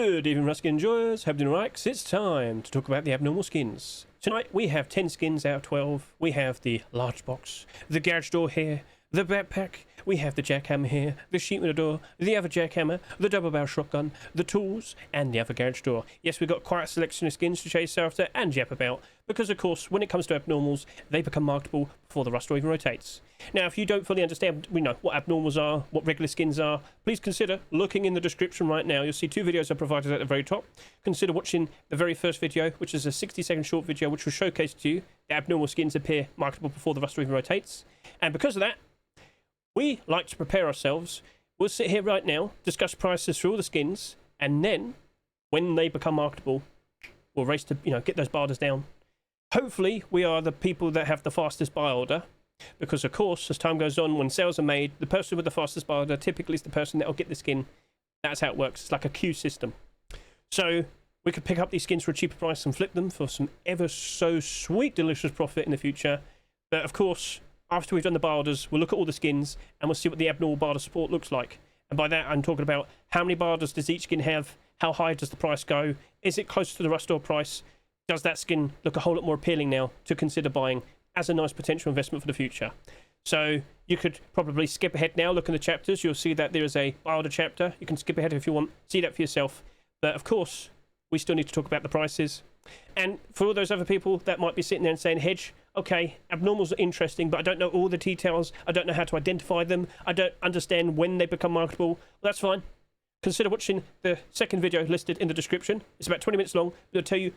Good evening, Ruskin enjoyers. Hope you're doing right, 'cause it's time to talk about the abnormal skins. Tonight we have 10 skins out of 12. We have the large box, the garage door here, the backpack. We have the jackhammer here, the sheet metal door, the other jackhammer, the double barrel shotgun, the tools, and the other garage door. Yes, we've got quite a selection of skins to chase after and yap about, because of course, when it comes to abnormals, they become marketable before the rust door even rotates. Now, if you don't fully understand, what abnormals are, what regular skins are, please consider looking in the description right now. You'll see 2 videos I provided at the very top. Consider watching the very first video, which is a 60-second short video, which will showcase to you the abnormal skins appear marketable before the rust door even rotates. And because of that, we like to prepare ourselves. We'll sit here right now, discuss prices for all the skins, and then, when they become marketable, we'll race to, get those barters down. Hopefully, we are the people that have the fastest buy order, because of course, as time goes on, when sales are made, the person with the fastest buy order typically is the person that will get the skin. That's how it works. It's like a queue system. So, we could pick up these skins for a cheaper price and flip them for some ever so sweet, delicious profit in the future. But of course, after we've done the buy orders, we'll look at all the skins and we'll see what the abnormal barter support looks like. And by that, I'm talking about how many barters does each skin have? How high does the price go? Is it close to the rust door price? Does that skin look a whole lot more appealing now to consider buying as a nice potential investment for the future? So you could probably skip ahead now, look in the chapters. You'll see that there is a buy order chapter. You can skip ahead if you want, see that for yourself. But of course, we still need to talk about the prices. And for all those other people that might be sitting there and saying, Hedge, okay, abnormals are interesting, but I don't know all the details. I don't know how to identify them. I don't understand when they become marketable. Well, that's fine. Consider watching the second video listed in the description. It's about 20 minutes long. It'll tell you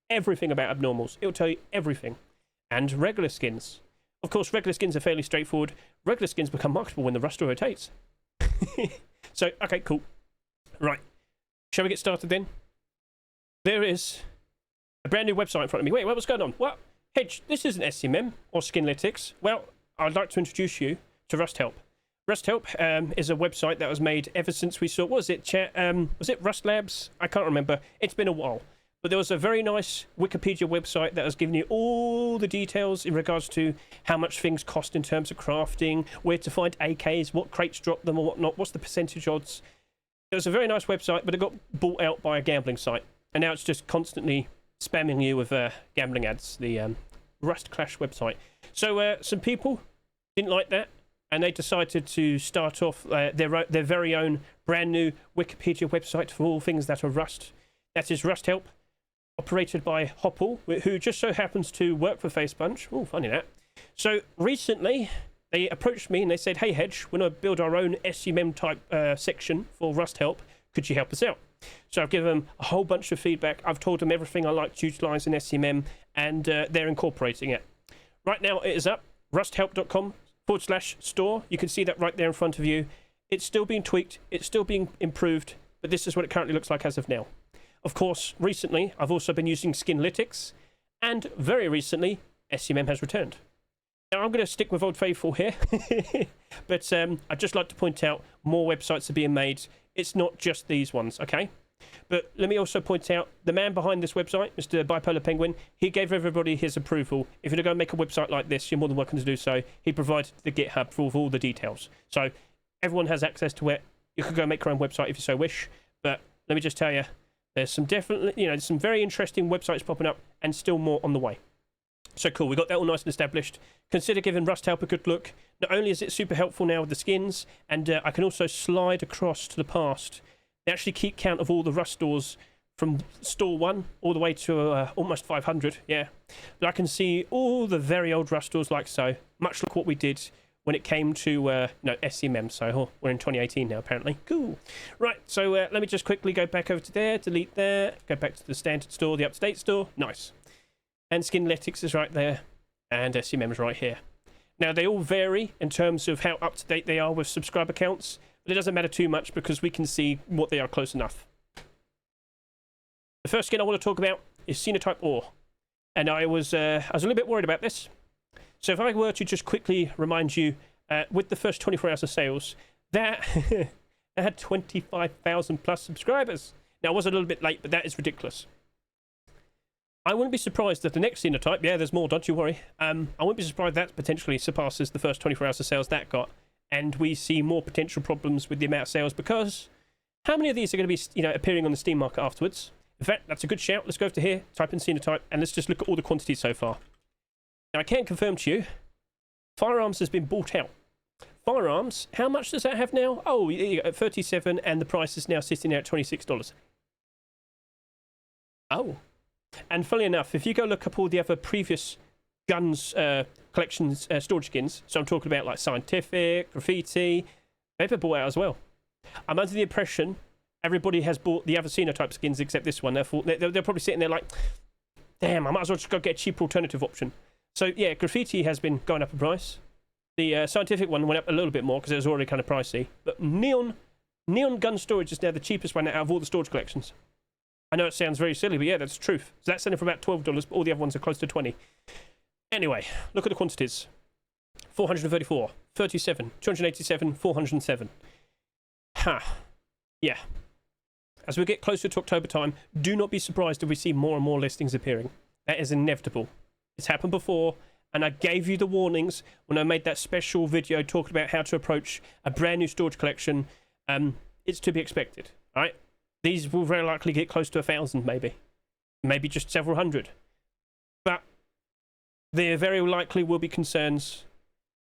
everything about abnormals. It'll tell you everything. And regular skins. Of course, regular skins are fairly straightforward. Regular skins become marketable when the rust door rotates. So, okay, cool. Right. Shall we get started then? There is a brand new website in front of me. Wait, what's going on? What? Hedge, this isn't SCMM or Skinlytics. Well, I'd like to introduce you to RUSTHELP. RUSTHELP is a website that was made ever since we saw, was it Rust Labs? I can't remember. It's been a while. But there was a very nice Wikipedia website that has given you all the details in regards to how much things cost in terms of crafting, where to find AKs, what crates drop them or whatnot, what's the percentage odds. It was a very nice website, but it got bought out by a gambling site. And now it's just constantly spamming you with gambling ads, the Rust Clash website. So some people didn't like that, and they decided to start off their very own brand new Wikipedia website for all things that are Rust. That is RUSTHELP, operated by Hopple, who just so happens to work for FACEPUNCH. Oh, funny that. So recently, they approached me and they said, hey Hedge, we're going to build our own SCMM type section for RUSTHELP. Could you help us out? So I've given them a whole bunch of feedback. I've told them everything I like to utilise in SCMM, and they're incorporating it. Right now it is up, rusthelp.com/store. You can see that right there in front of you. It's still being tweaked, it's still being improved, but this is what it currently looks like as of now. Of course, recently I've also been using Skinlytics, and very recently SCMM has returned. Now I'm going to stick with Old Faithful here, but I'd just like to point out more websites are being made. It's not just these ones, okay? But let me also point out the man behind this website, Mr. Bipolar Penguin, he gave everybody his approval. If you're going to go make a website like this, you're more than welcome to do so. He provided the GitHub for all the details. So everyone has access to it. You could go make your own website if you so wish. But let me just tell you, there's some definitely, some very interesting websites popping up and still more on the way. So cool, we got that all nice and established. Consider giving RUSTHELP a good look. Not only is it super helpful now with the skins, and I can also slide across to the past. They actually keep count of all the rust doors from store 1 all the way to almost 500, yeah. But I can see all the very old rust doors like so, much like what we did when it came to SCMM. So we're in 2018 now, apparently. Cool. Right, so let me just quickly go back over to there, delete there, go back to the standard store, the up-to-date store. Nice. And Skinlytics is right there, and SCMM is right here. Now, they all vary in terms of how up-to-date they are with subscriber counts, but it doesn't matter too much because we can see what they are close enough. The first skin I want to talk about is Sinotype Ore, and I was a little bit worried about this. So if I were to just quickly remind you, with the first 24 hours of sales, that had 25,000 plus subscribers. Now, I was a little bit late, but that is ridiculous. I wouldn't be surprised if the next Sinotype, yeah, there's more, don't you worry. I wouldn't be surprised that potentially surpasses the first 24 hours of sales that got, and we see more potential problems with the amount of sales because How many of these are going to be, you know, appearing on the Steam market afterwards? In fact, that's a good shout. Let's go over to here, type in Sinotype, and let's just look at all the quantities so far. Now, I can confirm to you, Firearms has been bought out. Firearms, how much does that have now? Oh, you got 37, and the price is now sitting there at $26. Oh. And funnily enough, if you go look up all the other previous guns collections, storage skins, so I'm talking about like Scientific, Graffiti, they've been bought out as well. I'm under the impression everybody has bought the other Sinotype skins except this one. They're probably sitting there like, damn, I might as well just go get a cheaper alternative option. So yeah, Graffiti has been going up in price. The Scientific one went up a little bit more because it was already kind of pricey. But Neon gun storage is now the cheapest one out of all the storage collections. I know it sounds very silly, but yeah, that's the truth. So that's selling for about $12, but all the other ones are close to 20. Anyway, look at the quantities. 434, 37, 287, 407. Ha. Yeah. As we get closer to October time, do not be surprised if we see more and more listings appearing. That is inevitable. It's happened before, and I gave you the warnings when I made that special video talking about how to approach a brand new storage collection. It's to be expected, all right? These will very likely get close to 1,000, maybe just several hundred. But there very likely will be concerns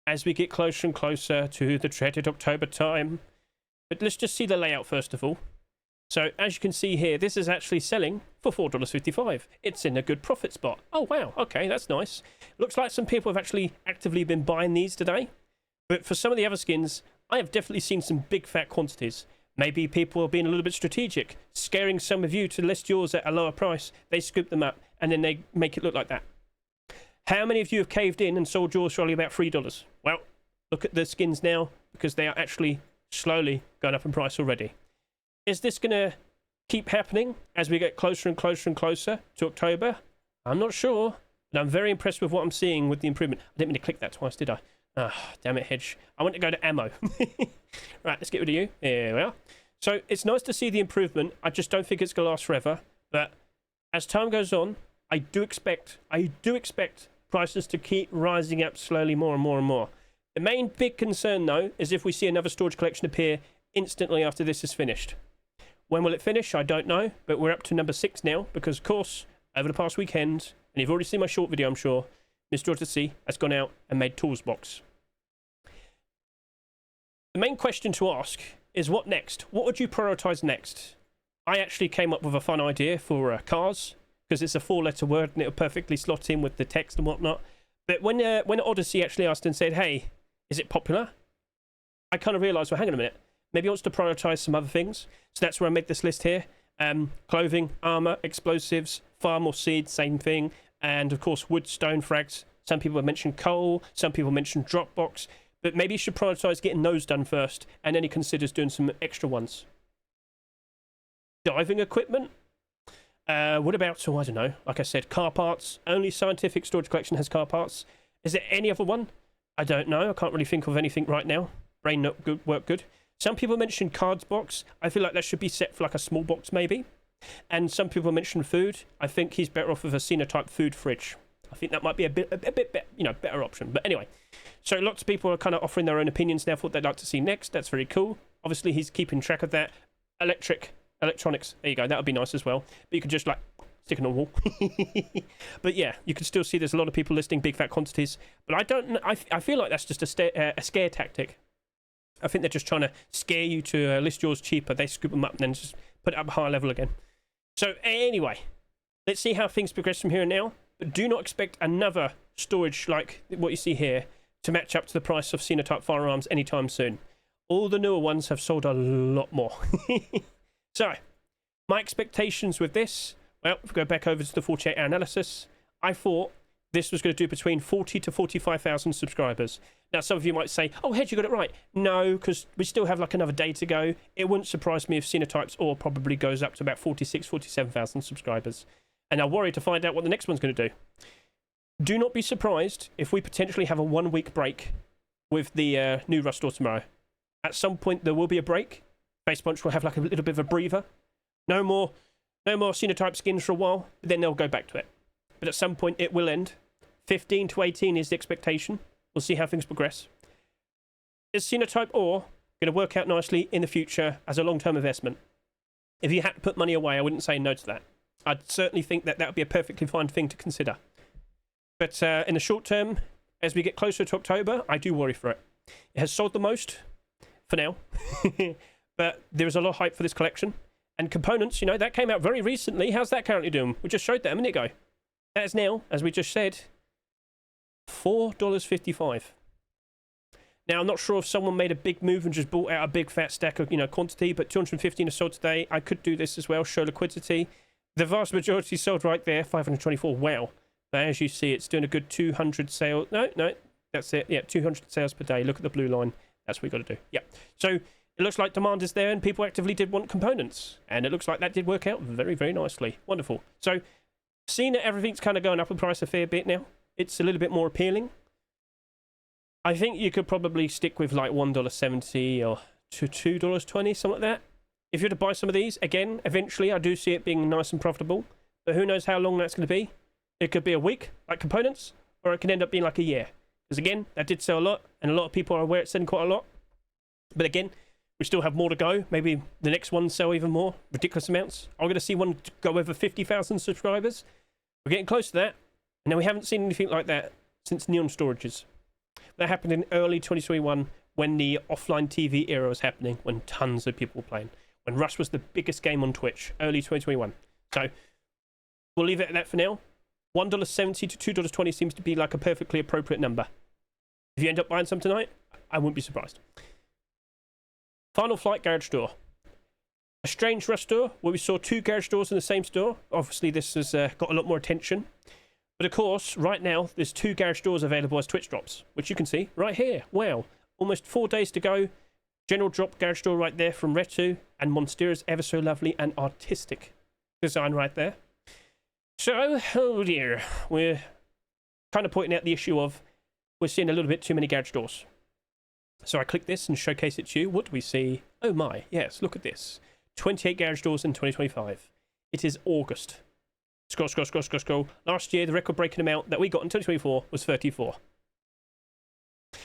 as we get closer and closer to the dreaded October time. But let's just see the layout first of all. So as you can see here, this is actually selling for $4.55. It's in a good profit spot. Oh wow, okay, that's nice. Looks like some people have actually actively been buying these today. But for some of the other skins, I have definitely seen some big fat quantities. Maybe people are being a little bit strategic, scaring some of you to list yours at a lower price. They scoop them up and then they make it look like that. How many of you have caved in and sold yours for only about $3? Well, look at the skins now, because they are actually slowly going up in price already. Is this going to keep happening as we get closer and closer and closer to October? I'm not sure, but I'm very impressed with what I'm seeing with the improvement. I didn't mean to click that twice, did I? Ah, damn it, Hedge. I want to go to ammo. Right, let's get rid of you. Here we are. So it's nice to see the improvement. I just don't think it's going to last forever. But as time goes on, I do expect prices to keep rising up slowly more and more and more. The main big concern, though, is if we see another storage collection appear instantly after this is finished. When will it finish? I don't know, but we're up to number 6 now, because, of course, over the past weekend, and you've already seen my short video, I'm sure, Mr. George C has gone out and made Tools Box. The main question to ask is what next? What would you prioritize next? I actually came up with a fun idea for cars, because it's a 4-letter word and it'll perfectly slot in with the text and whatnot. But when Odyssey actually asked and said, hey, is it popular? I kind of realized, well, hang on a minute. Maybe he wants to prioritize some other things. So that's where I made this list here. Clothing, armor, explosives, farm or seed, same thing. And of course, wood, stone, frags. Some people have mentioned coal. Some people mentioned Dropbox. But maybe you should prioritize getting those done first. And then he considers doing some extra ones. Diving equipment. What about, so I don't know, like I said, car parts. Only Scientific Storage Collection has car parts. Is there any other one? I don't know. I can't really think of anything right now. Brain not good, work good. Some people mentioned cards box. I feel like that should be set for like a small box maybe. And some people mentioned food. I think he's better off with a Sinotype food fridge. I think that might be a bit better option. But anyway, so lots of people are kind of offering their own opinions now for what they'd like to see next. That's very cool. Obviously, he's keeping track of that. Electronics. There you go. That would be nice as well. But you could just like stick it on a wall. But yeah, you can still see there's a lot of people listing big fat quantities. But I don't. I feel like that's just a scare tactic. I think they're just trying to scare you to list yours cheaper. They scoop them up and then just put it up a higher level again. So anyway, let's see how things progress from here and now. But do not expect another storage like what you see here to match up to the price of Sinotype firearms anytime soon. All the newer ones have sold a lot more. So, my expectations with this, well, if we go back over to the 48-hour analysis, I thought this was going to do between 40 to 45,000 subscribers. Now, some of you might say, oh, Hedge, you got it right. No, because we still have like another day to go. It wouldn't surprise me if Sinotype's Ore probably goes up to about 46, 47,000 subscribers. And I'll worry to find out what the next one's going to do. Do not be surprised if we potentially have a 1-week break with the new Rust Ore tomorrow. At some point, there will be a break. FACEPUNCH will have like a little bit of a breather. No more Sinotype skins for a while, but then they'll go back to it. But at some point, it will end. 15 to 18 is the expectation. We'll see how things progress. Is Sinotype Ore going to work out nicely in the future as a long-term investment? If you had to put money away, I wouldn't say no to that. I'd certainly think that that would be a perfectly fine thing to consider. But in the short term, as we get closer to October, I do worry for it. It has sold the most for now, but there is a lot of hype for this collection. And components, you know, that came out very recently. How's that currently doing? We just showed that a minute ago. That is now, as we just said, $4.55. Now, I'm not sure if someone made a big move and just bought out a big fat stack of, you know, quantity, but 215 are sold today. I could do this as well, show liquidity. The vast majority sold right there, 524. Wow. But as you see, it's doing a good 200 sales. No, that's it. Yeah, 200 sales per day. Look at the blue line. That's what we've got to do. Yeah. So it looks like demand is there and people actively did want components. And it looks like that did work out very, very nicely. Wonderful. So seeing that everything's kind of going up in price a fair bit now, it's a little bit more appealing. I think you could probably stick with like $1.70 or to $2.20, something like that. If you're to buy some of these, again, eventually I do see it being nice and profitable. But who knows how long that's going to be. It could be a week, like components, or it can end up being like a year. Because again, that did sell a lot, and a lot of people are aware it's selling quite a lot. But again, we still have more to go. Maybe the next one sell even more, ridiculous amounts. I'm going to see one go over 50,000 subscribers. We're getting close to that. And then we haven't seen anything like that since Neon Storages. That happened in early 2021 when the offline TV era was happening, when tons of people were playing. When Rust was the biggest game on Twitch, early 2021. So we'll leave it at that for now. $1.70 to $2.20 seems to be like a perfectly appropriate number. If you end up buying some tonight, I wouldn't be surprised. Final Flight Garage Door. A strange Rust store where we saw two garage doors in the same store. Obviously, this has got a lot more attention. But of course, right now, there's two garage doors available as Twitch drops, which you can see right here. Wow. Almost 4 days to go. General drop garage door right there from Retu, and Monstera's ever so lovely and artistic design right there. So, oh dear, we're kind of pointing out the issue of we're seeing a little bit too many garage doors. So I click this and showcase it to you. What do we see? Oh my, yes, look at this. 28 garage doors in 2025. It is August. Scroll. Last year, the record-breaking amount that we got in 2024 was 34.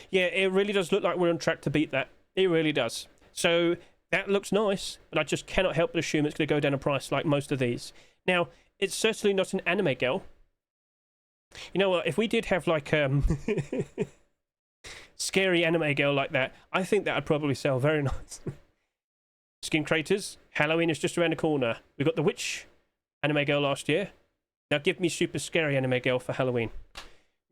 Yeah, it really does look like we're on track to beat that. It really does. So that looks nice, but I just cannot help but assume it's going to go down in price like most of these. Now, it's certainly not an anime girl. You know what? If we did have like scary anime girl like that, I think that would probably sell very nice. Skin Craters. Halloween is just around the corner. We got the Witch anime girl last year. Now give me super scary anime girl for Halloween.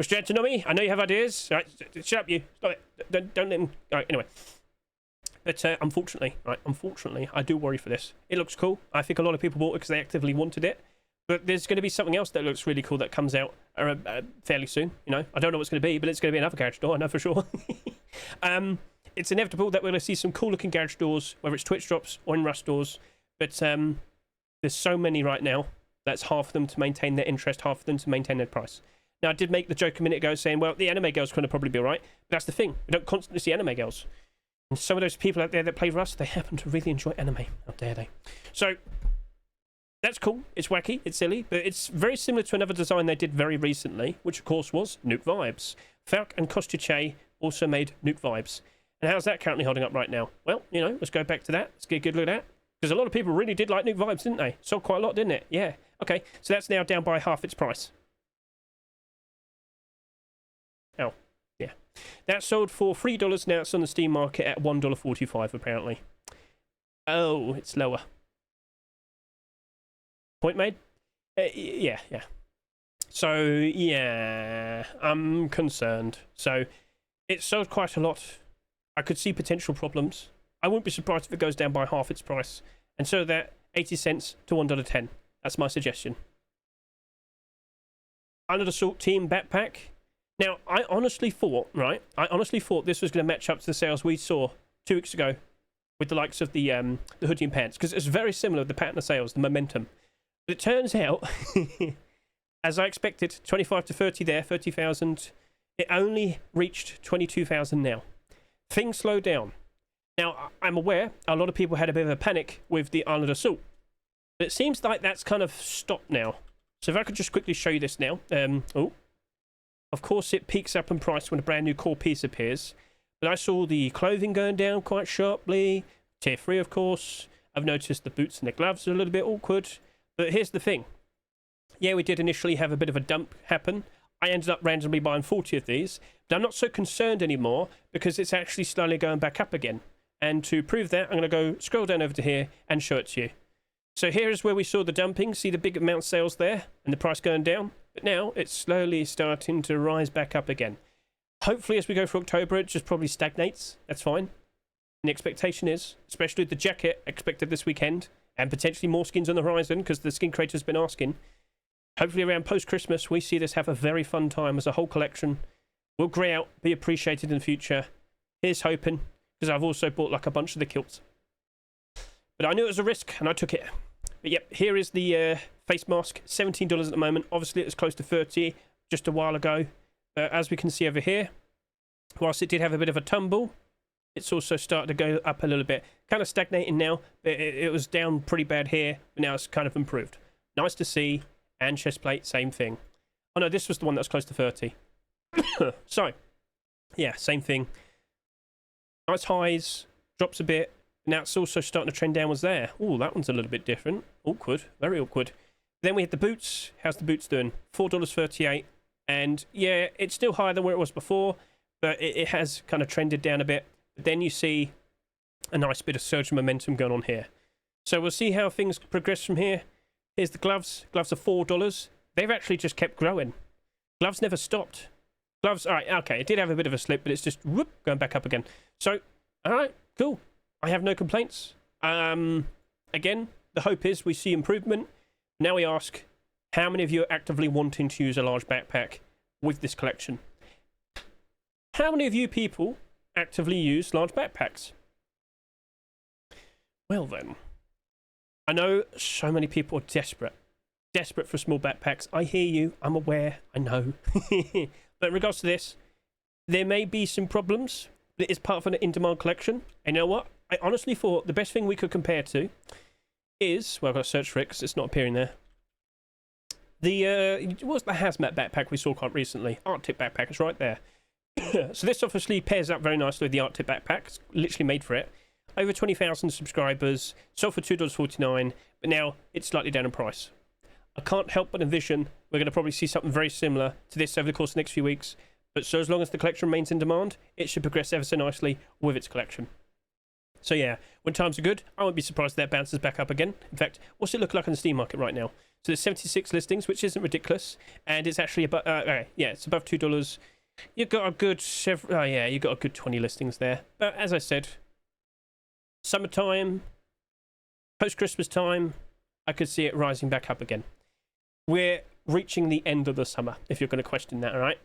Mr. Antonomy, I know you have ideas. All right, shut up, you. Stop it. Don't let him. All right, anyway. But unfortunately, I do worry for this. It looks cool. I think a lot of people bought it because they actively wanted it. But there's going to be something else that looks really cool that comes out fairly soon. You know, I don't know what's going to be, but it's going to be another garage door. I know for sure. It's inevitable that we're going to see some cool-looking garage doors, whether it's Twitch drops or in Rust doors. But there's so many right now. That's half of them to maintain their interest, half of them to maintain their price. Now, I did make the joke a minute ago saying, well, the anime girls going to probably be all right. But that's the thing. We don't constantly see anime girls. And some of those people out there that play Rust, they happen to really enjoy anime. How dare they? So that's cool. It's wacky. It's silly. But it's very similar to another design they did very recently, which, of course, was Nuke Vibes. Falk and Kostuche also made Nuke Vibes. And how's that currently holding up right now? Well, you know, let's go back to that. Let's get a good look at that. Because a lot of people really did like Nuke Vibes, didn't they? Sold quite a lot, didn't it? Yeah. Okay. So that's now down by half its price. Oh, yeah. That sold for $3. Now it's on the Steam market at $1.45, apparently. Oh, it's lower. Point made? Yeah. So, yeah, I'm concerned. So, it sold quite a lot. I could see potential problems. I wouldn't be surprised if it goes down by half its price. And so that 80 cents to $1.10. That's my suggestion. Under the Assault Team Backpack. Now, I honestly thought this was going to match up to the sales we saw 2 weeks ago with the likes of the hoodie and pants. Because it's very similar, the pattern of sales, the momentum. But it turns out, as I expected, 25 to 30 there, 30,000. It only reached 22,000 now. Things slowed down. Now, I'm aware a lot of people had a bit of a panic with the Arnold Assault. But it seems like that's kind of stopped now. So if I could just quickly show you this now. Of course, it peaks up in price when a brand new core piece appears. But I saw the clothing going down quite sharply. Tier 3, of course. I've noticed the boots and the gloves are a little bit awkward. But here's the thing. Yeah, we did initially have a bit of a dump happen. I ended up randomly buying 40 of these, but I'm not so concerned anymore because it's actually slowly going back up again. And to prove that, I'm going to go scroll down over to here and show it to you. So here is where we saw the dumping. See the big amount of sales there and the price going down? But now it's slowly starting to rise back up again. Hopefully as we go through October, it just probably stagnates. That's fine. And the expectation is, especially the jacket expected this weekend, and potentially more skins on the horizon because the skin creator's been asking. Hopefully around post-Christmas, we see this have a very fun time as a whole collection. Will grey out, be appreciated in the future. Here's hoping, because I've also bought like a bunch of the kilts. But I knew it was a risk, and I took it. But yep, here is the face mask, $17 at the moment. Obviously, it was close to $30 just a while ago. As we can see over here, whilst it did have a bit of a tumble, it's also started to go up a little bit. Kind of stagnating now. It was down pretty bad here, but now it's kind of improved. Nice to see. And chest plate, same thing. Oh no, this was the one that was close to 30. So, yeah, same thing. Nice highs, drops a bit. Now it's also starting to trend downwards there. Oh, that one's a little bit different. Awkward, very awkward. Then we had the boots. How's the boots doing? $4.38. And yeah, it's still higher than where it was before, but it has kind of trended down a bit. But then you see a nice bit of surge of momentum going on here. So we'll see how things progress from here. Here's the gloves. Gloves are $4. They've actually just kept growing. Gloves never stopped. Gloves, all right, okay, it did have a bit of a slip, but it's just whoop, going back up again. So, all right, cool. I have no complaints. Again, the hope is we see improvement. Now we ask, how many of you are actively wanting to use a large backpack with this collection? How many of you people actively use large backpacks? Well then, I know so many people are desperate for small backpacks. I hear you, I'm aware, I know. But in regards to this, there may be some problems, but it is part of an in-demand collection. And you know what? I honestly thought the best thing we could compare to is, well, I've got to search for it because it's not appearing there. What's the hazmat backpack we saw quite recently? Arctic backpack, it's right there. So this obviously pairs up very nicely with the Arctic backpack. It's literally made for it. Over 20,000 subscribers, sold for $2.49, but now it's slightly down in price. I can't help but envision we're going to probably see something very similar to this over the course of the next few weeks. But so as long as the collection remains in demand, it should progress ever so nicely with its collection. So yeah, when times are good, I won't be surprised if that bounces back up again. In fact, what's it look like on the Steam market right now? So there's 76 listings, which isn't ridiculous, and it's actually about yeah, it's above $2. You've got a good you got a good 20 listings there. But as I said, summertime, post-Christmas time, I could see it rising back up again. We're reaching the end of the summer, if you're going to question that, all right?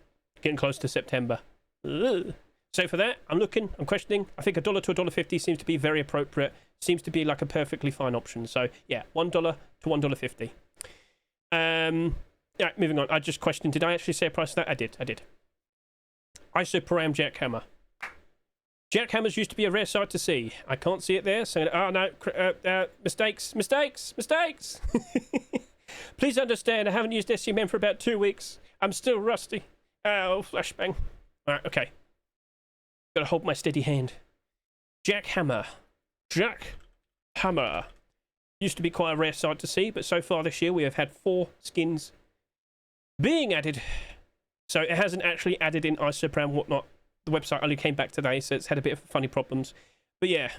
Getting close to September. Ugh. So for that, I'm questioning. I think $1 to $1.50 seems to be very appropriate. Seems to be like a perfectly fine option. So yeah, $1 to $1.50. Yeah, moving on. I just questioned, did I actually say a price of that? I did. Isoparam Jackhammer. Jackhammers used to be a rare sight to see. I can't see it there, so oh no, mistakes. Please understand, I haven't used SCMM for about 2 weeks. I'm still rusty. Oh, flashbang. Alright, okay. Gotta hold my steady hand. Jackhammer. Used to be quite a rare sight to see, but so far this year we have had 4 skins being added. So it hasn't actually added in Isoparam whatnot. The website only came back today, so it's had a bit of funny problems. But yeah,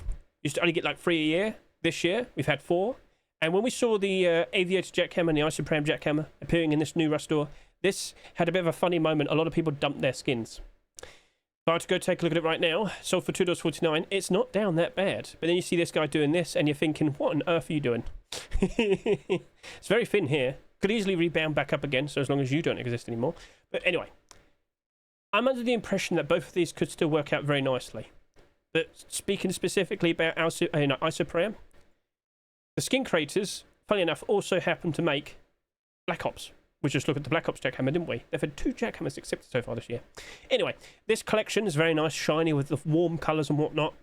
used to only get like 3 a year. This year, we've had 4. And when we saw the Aviator Jackhammer and the Isoparam Jackhammer appearing in this new Rust store, this had a bit of a funny moment. A lot of people dumped their skins. If I were to go take a look at it right now, sold for $2.49, it's not down that bad. But then you see this guy doing this, and you're thinking, what on earth are you doing? It's very thin here. Could easily rebound back up again, so as long as you don't exist anymore. But anyway, I'm under the impression that both of these could still work out very nicely. But speaking specifically about Isoparam, the skin creators, funny enough, also happen to make Black Ops. We just looked at the Black Ops Jackhammer, didn't we? They've had 2 Jackhammers accepted so far this year. Anyway, this collection is very nice, shiny with the warm colours and whatnot.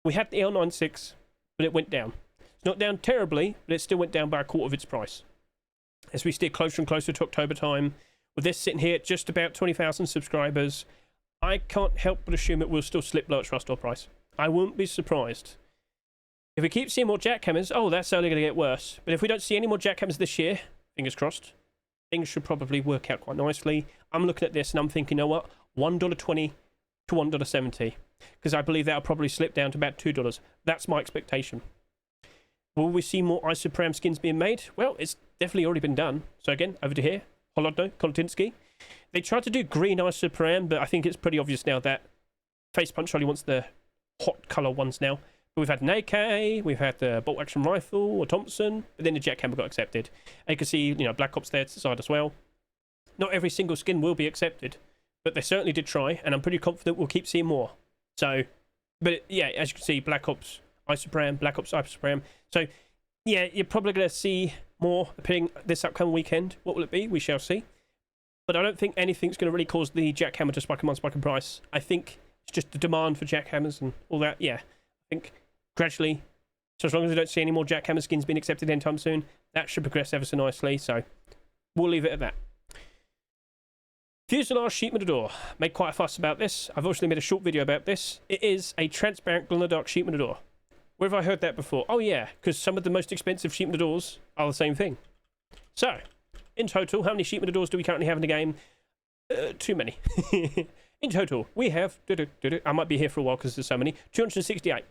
We had the L96, but it went down. It's not down terribly, but it still went down by a quarter of its price. As we steer closer and closer to October time, with this sitting here at just about 20,000 subscribers, I can't help but assume it will still slip below its Rust Store price. I wouldn't be surprised. If we keep seeing more jackhammers, oh, that's only going to get worse. But if we don't see any more jackhammers this year, fingers crossed, things should probably work out quite nicely. I'm looking at this and I'm thinking, you know what? $1.20 to $1.70. Because I believe that'll probably slip down to about $2. That's my expectation. Will we see more Isoparam skins being made? Well, it's definitely already been done. So again, over to here. Holodno, Koltinsky. They tried to do green Isoparam, but I think it's pretty obvious now that FACEPUNCH only wants the hot colour ones now. But we've had an AK, we've had the bolt action rifle or Thompson, but then the Jackhammer got accepted. And you can see, you know, Black Ops there to the side as well. Not every single skin will be accepted, but they certainly did try, and I'm pretty confident we'll keep seeing more. So, but yeah, as you can see, Black Ops Isoparam, Black Ops Isoparam. So, yeah, you're probably going to see more appearing this upcoming weekend. What will it be? We shall see. But I don't think anything's going to really cause the Jackhammer to spike in price. I think it's just the demand for Jackhammers and all that. Yeah, I think gradually, so as long as we don't see any more Jackhammer skins being accepted anytime soon, that should progress ever so nicely. So, we'll leave it at that. Fuselage sheet metal door. Made quite a fuss about this. I've obviously made a short video about this. It is a transparent glow-in-the-dark sheet metal door. Where have I heard that before? Oh yeah, because some of the most expensive sheet metal doors are the same thing. So, in total, how many sheet metal doors do we currently have in the game? Too many. In total, we have... I might be here for a while because there's so many. 268.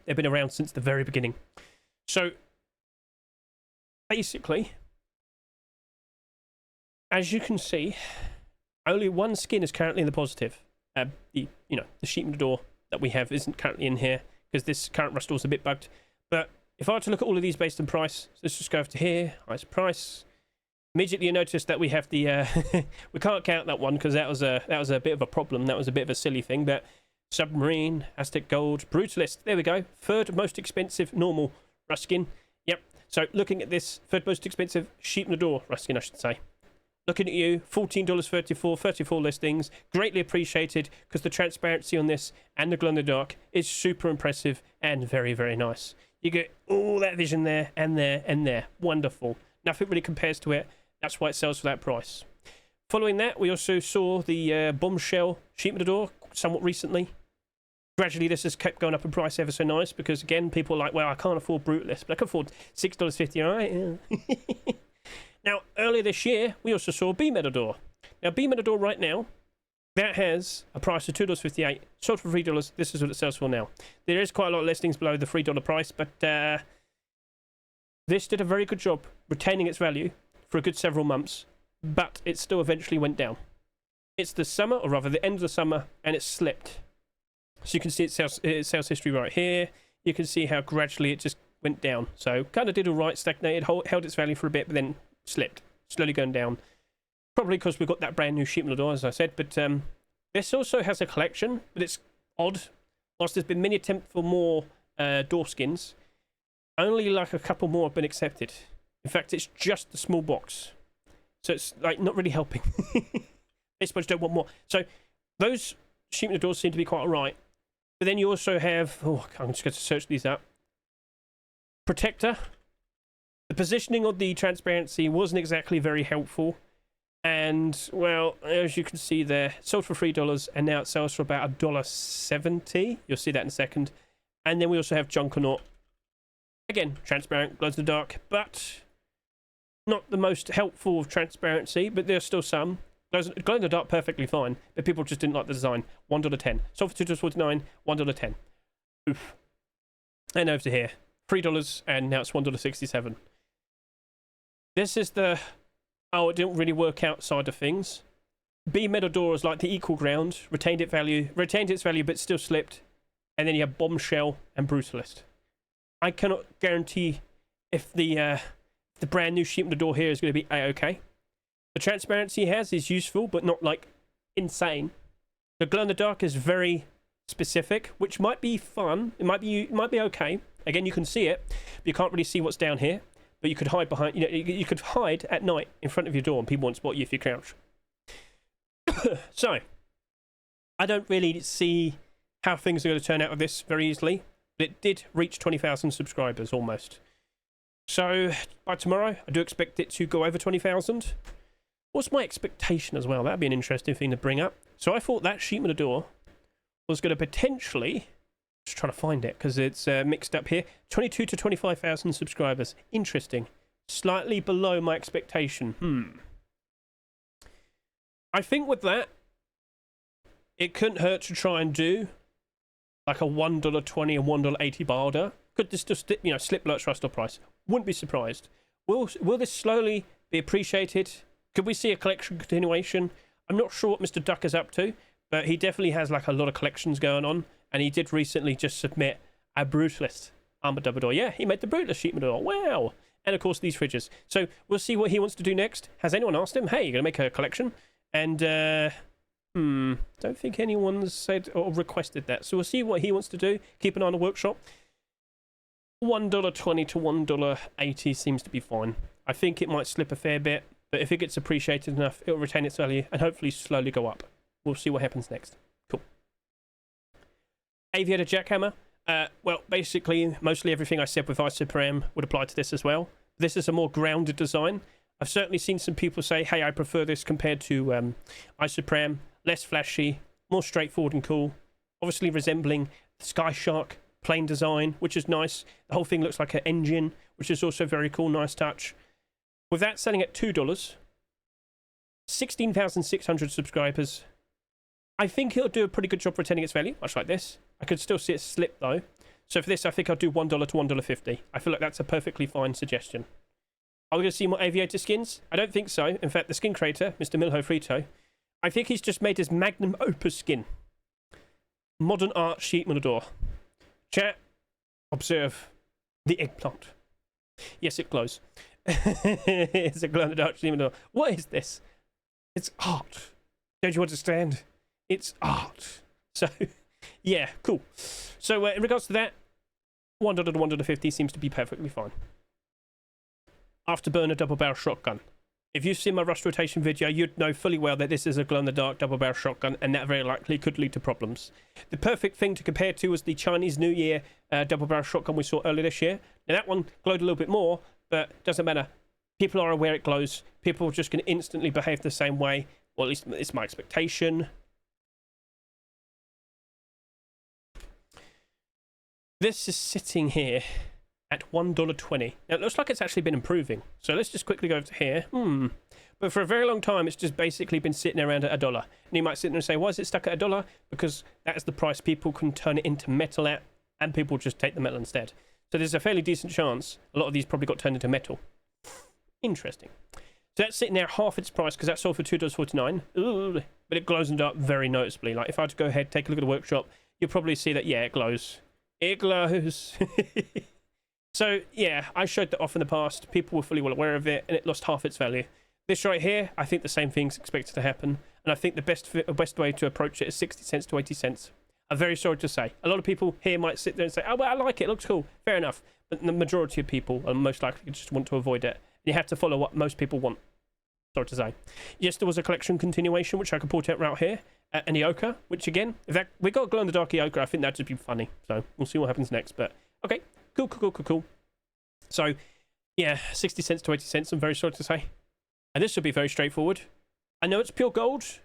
They've been around since the very beginning. So, basically, as you can see, only one skin is currently in the positive. The sheet metal door that we have isn't currently in here because this current rust door is a bit bugged. But if I were to look at all of these based on price, so let's just go over to here, highest price. Immediately you notice that we have the we can't count that one because that was a bit of a problem. That was a bit of a silly thing. But Submarine, Aztec Gold, Brutalist. There we go. Third most expensive normal rust skin. Yep. So looking at this, third most expensive sheet metal door rust skin, I should say. Looking at you, $14.34, 34 listings. Greatly appreciated because the transparency on this and the glow in the dark is super impressive and very, very nice. You get all that vision there and there and there. Wonderful. Nothing really compares to it. That's why it sells for that price. Following that, we also saw the bombshell sheet metal door somewhat recently. Gradually, this has kept going up in price ever so nice because, again, people are like, well, I can't afford Brutalist, but I can afford $6.50, all right? Yeah. Now, earlier this year, we also saw B metal door. Now, B metal door right now, that has a price of $2.58, sold for $3. This is what it sells for now. There is quite a lot of listings below the $3 price, but this did a very good job retaining its value for a good several months, but it still eventually went down. It's the summer, or rather the end of the summer, and it slipped. So you can see its sales history right here. You can see how gradually it just went down. So kind of did all right, stagnated, held its value for a bit, but then slipped, slowly going down. Probably because we've got that brand new sheet metal door, as I said. But this also has a collection, but it's odd. Whilst there's been many attempts for more door skins, only like a couple more have been accepted. In fact, it's just the small box. So it's like not really helping. They suppose don't want more. So those sheet metal doors seem to be quite alright. But then you also have... Oh, I'm just going to search these up. Protector. The positioning of the transparency wasn't exactly very helpful. And, well, as you can see there, sold for $3 and now it sells for about $1.70. You'll see that in a second. And then we also have Junkernaut. Again, transparent, glows in the dark, but not the most helpful of transparency, but there's still some. Glow in the dark perfectly fine, but people just didn't like the design. $1.10. Sold for $2.49, $1.10. Oof. And over to here, $3 and now it's $1.67. This is the... Oh, it didn't really work out side of things. B metal door is like the equal ground, retained its value, but still slipped. And then you have Bombshell and Brutalist. I cannot guarantee if the brand new sheet metal door here is going to be a-okay. The transparency he has is useful, but not like insane. The glow in the dark is very specific, which might be fun. It might be okay. Again, you can see it, but you can't really see what's down here. But you could hide behind, you could hide at night in front of your door and people won't spot you if you crouch. So, I don't really see how things are going to turn out with this very easily. But it did reach 20,000 subscribers almost. So, by tomorrow, I do expect it to go over 20,000. What's my expectation as well? That'd be an interesting thing to bring up. So I thought that sheet metal door was going to potentially Just trying to find it because it's mixed up here. 22 to 25,000 subscribers. Interesting. Slightly below my expectation. I think with that, it couldn't hurt to try and do like a $1.20 and $1.80 bar order. Could this just, slip below its RUSTHELP price? Wouldn't be surprised. Will this slowly be appreciated? Could we see a collection continuation? I'm not sure what Mr. Duck is up to, but he definitely has like a lot of collections going on, and he did recently just submit a Brutalist armored double door. Yeah, he made the Brutalist sheet metal door. Wow! And of course these fridges. So we'll see what he wants to do next. Has anyone asked him, hey, you're going to make a collection? And don't think anyone's said or requested that. So we'll see what he wants to do. Keep an eye on the workshop. $1.20 to $1.80 seems to be fine. I think it might slip a fair bit, but if it gets appreciated enough, it'll retain its value and hopefully slowly go up. We'll see what happens next. Cool. Aviator Jackhammer. Well, basically, mostly everything I said with Isoparam would apply to this as well. This is a more grounded design. I've certainly seen some people say, hey, I prefer this compared to Isoparam. Less flashy, more straightforward and cool. Obviously resembling the Sky Shark plain design, which is nice. The whole thing looks like an engine, which is also very cool, nice touch. With that selling at $2, 16,600 subscribers. I think it'll do a pretty good job retaining its value, much like this. I could still see it slip though. So for this, I think I'll do $1 to $1.50. I feel like that's a perfectly fine suggestion. Are we going to see more Aviator skins? I don't think so. In fact, the skin creator, Mr. Milho Frito, I think he's just made his magnum opus skin. Modern art sheet metal door. Chat, observe the eggplant. Yes, it glows. It's a glow-in-the-dark sheet metal door. What is this? It's art. Don't you understand? It's art. So, yeah, cool. So, in regards to that, $1 to $1.50 seems to be perfectly fine. Afterburner double barrel shotgun. If you've seen my rust rotation video, you'd know fully well that this is a glow-in-the-dark double-barrel shotgun, and that very likely could lead to problems. The perfect thing to compare to was the Chinese New Year double-barrel shotgun we saw earlier this year. Now, that one glowed a little bit more, but doesn't matter. People are aware it glows. People are just going to instantly behave the same way. Well, at least it's my expectation. This is sitting here at $1.20. Now, it looks like it's actually been improving. So let's just quickly go over to here. But for a very long time, it's just basically been sitting around at $1. And you might sit there and say, why is it stuck at $1? Because that is the price people can turn it into metal at, and people just take the metal instead. So there's a fairly decent chance a lot of these probably got turned into metal. Interesting. So that's sitting there half its price because that's sold for $2.49. But it glows in the dark very noticeably. Like if I had to go ahead, take a look at the workshop, you'll probably see that, yeah, it glows. It glows. So, yeah, I showed that off in the past. People were fully well aware of it, and it lost half its value. This right here, I think the same thing's expected to happen, and I think the best way to approach it is 60 cents to 80 cents. I'm very sorry to say. A lot of people here might sit there and say, oh, well, I like it, it looks cool. Fair enough. But the majority of people are most likely just want to avoid it. You have to follow what most people want. Sorry to say. Yes, there was a collection continuation, which I could point out right here. An Ioka, which again, if that we got a glow-in-the-dark Ioka, I think that'd just be funny. So, we'll see what happens next, but okay. Cool. So, yeah, 60 cents to 80 cents, I'm very sorry to say. And this should be very straightforward. I know it's pure gold.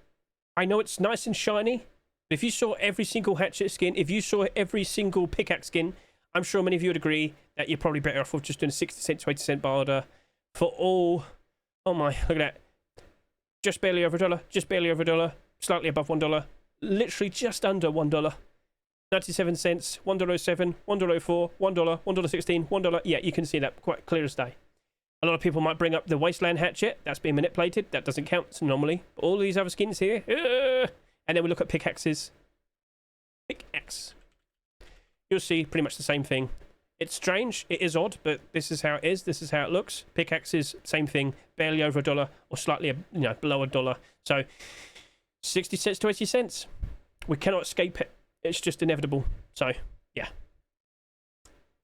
I know it's nice and shiny. But if you saw every single hatchet skin, if you saw every single pickaxe skin, I'm sure many of you would agree that you're probably better off with just doing a 60 cent to 80 cent bar order for all... Oh my, look at that. Just barely over $1, slightly above $1, literally just under $1. 97 cents, $1.07, $1.04, $1, $1.16, $1. Yeah, you can see that quite clear as day. A lot of people might bring up the Wasteland hatchet. That's being manipulated. That doesn't count. It's an anomaly. But all these other skins here. And then we look at pickaxes. Pickaxe. You'll see pretty much the same thing. It's strange. It is odd, but this is how it is. This is how it looks. Pickaxes, same thing. Barely over $1 or slightly, below $1. So 60 cents to 80 cents. We cannot escape it. It's just inevitable. So, yeah.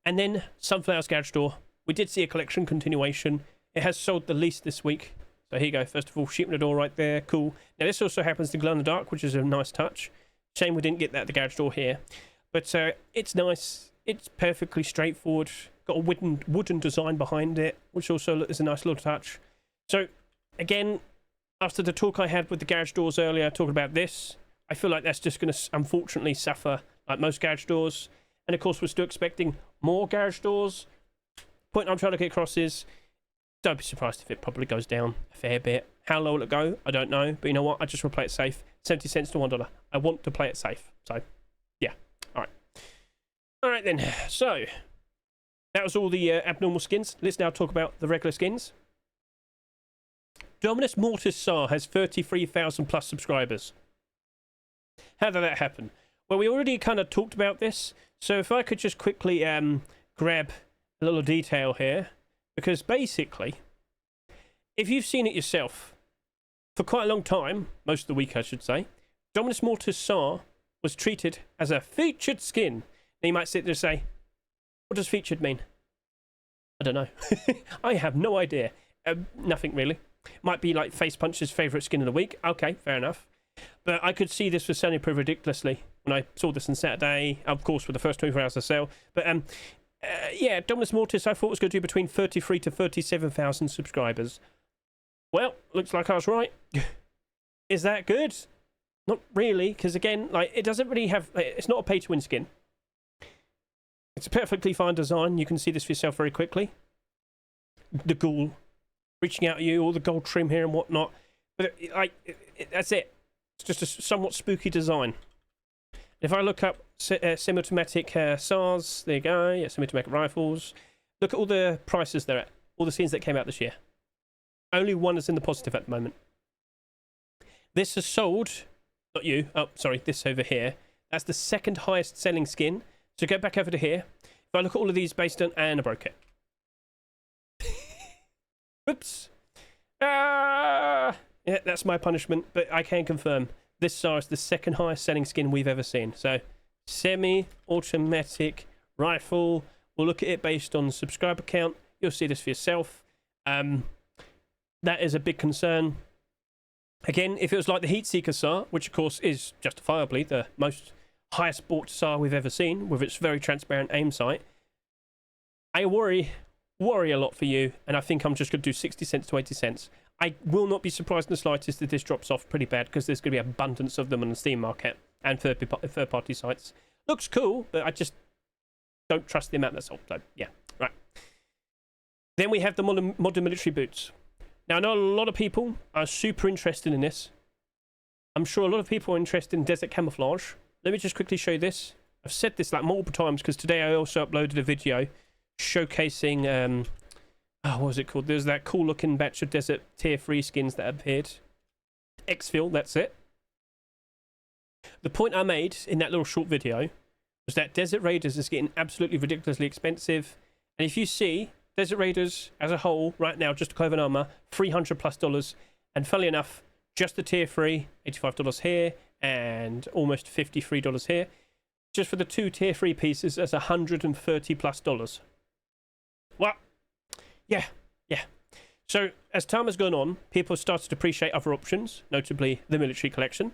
And then Sunflower's Garage Door. We did see a collection continuation. It has sold the least this week. So here you go. First of all, sheet metal door right there. Cool. Now this also happens to glow in the dark, which is a nice touch. Shame we didn't get that at the garage door here. But it's nice. It's perfectly straightforward. Got a wooden design behind it, which also is a nice little touch. So, again, after the talk I had with the garage doors earlier, talking about this, I feel like that's just going to, unfortunately, suffer like most garage doors. And of course, we're still expecting more garage doors. Point I'm trying to get across is, don't be surprised if it probably goes down a fair bit. How low will it go? I don't know. But you know what? I just want to play it safe. 70 cents to $1. I want to play it safe. So, yeah. All right. All right, then. So, that was all the abnormal skins. Let's now talk about the regular skins. Dominus Mortis Sar has 33,000 plus subscribers. How did that happen? Well, we already kind of talked about this. So, if I could just quickly grab a little detail here. Because basically, if you've seen it yourself, for quite a long time, most of the week I should say, Dominus Mortis Sar was treated as a featured skin. Now you might sit there and say, what does featured mean? I don't know. I have no idea. Nothing really. Might be like FACEPUNCH's favourite skin of the week. Okay, fair enough. But I could see this was selling pretty ridiculously when I saw this on Saturday, of course, with the first 24 hours of sale. But yeah, Dominus Mortis I thought was going to do between 33 to 37,000 subscribers. Well, looks like I was right. Is that good? Not really, because again, like, it doesn't really have... It's not a pay-to-win skin. It's a perfectly fine design. You can see this for yourself very quickly. The ghoul reaching out at you, all the gold trim here and whatnot. But, that's it. It's just a somewhat spooky design. If I look up semi-automatic SARS, there you go, yeah, semi-automatic rifles. Look at all the prices they're at, all the skins that came out this year. Only one is in the positive at the moment. This has sold, not you, oh, sorry, this over here. That's the second highest selling skin. So go back over to here. If I look at all of these based on, and I broke it. Oops. Yeah, that's my punishment, but I can confirm. This SAR is the second highest selling skin we've ever seen. So, semi-automatic rifle. We'll look at it based on subscriber count. You'll see this for yourself. That is a big concern. Again, if it was like the Heatseeker SAR, which of course is justifiably the most highest bought SAR we've ever seen, with its very transparent aim sight, I worry a lot for you, and I think I'm just going to do 60 cents to 80 cents. I will not be surprised in the slightest if this drops off pretty bad, because there's going to be abundance of them on the Steam market and third-party sites. Looks cool, but I just don't trust the amount that's sold. So, yeah, right. Then we have the modern military boots. Now, I know a lot of people are super interested in this. I'm sure a lot of people are interested in desert camouflage. Let me just quickly show you this. I've said this like multiple times, because today I also uploaded a video showcasing... what was it called? There's that cool looking batch of desert tier 3 skins that appeared. Exfil, that's it. The point I made in that little short video was that Desert Raiders is getting absolutely ridiculously expensive. And if you see, Desert Raiders as a whole, right now, just clothing armor, $300+. And funnily enough, just the tier 3, $85 here, and almost $53 here. Just for the 2 tier 3 pieces, that's $130+. Well, yeah. So, as time has gone on, people have started to appreciate other options, notably the military collection.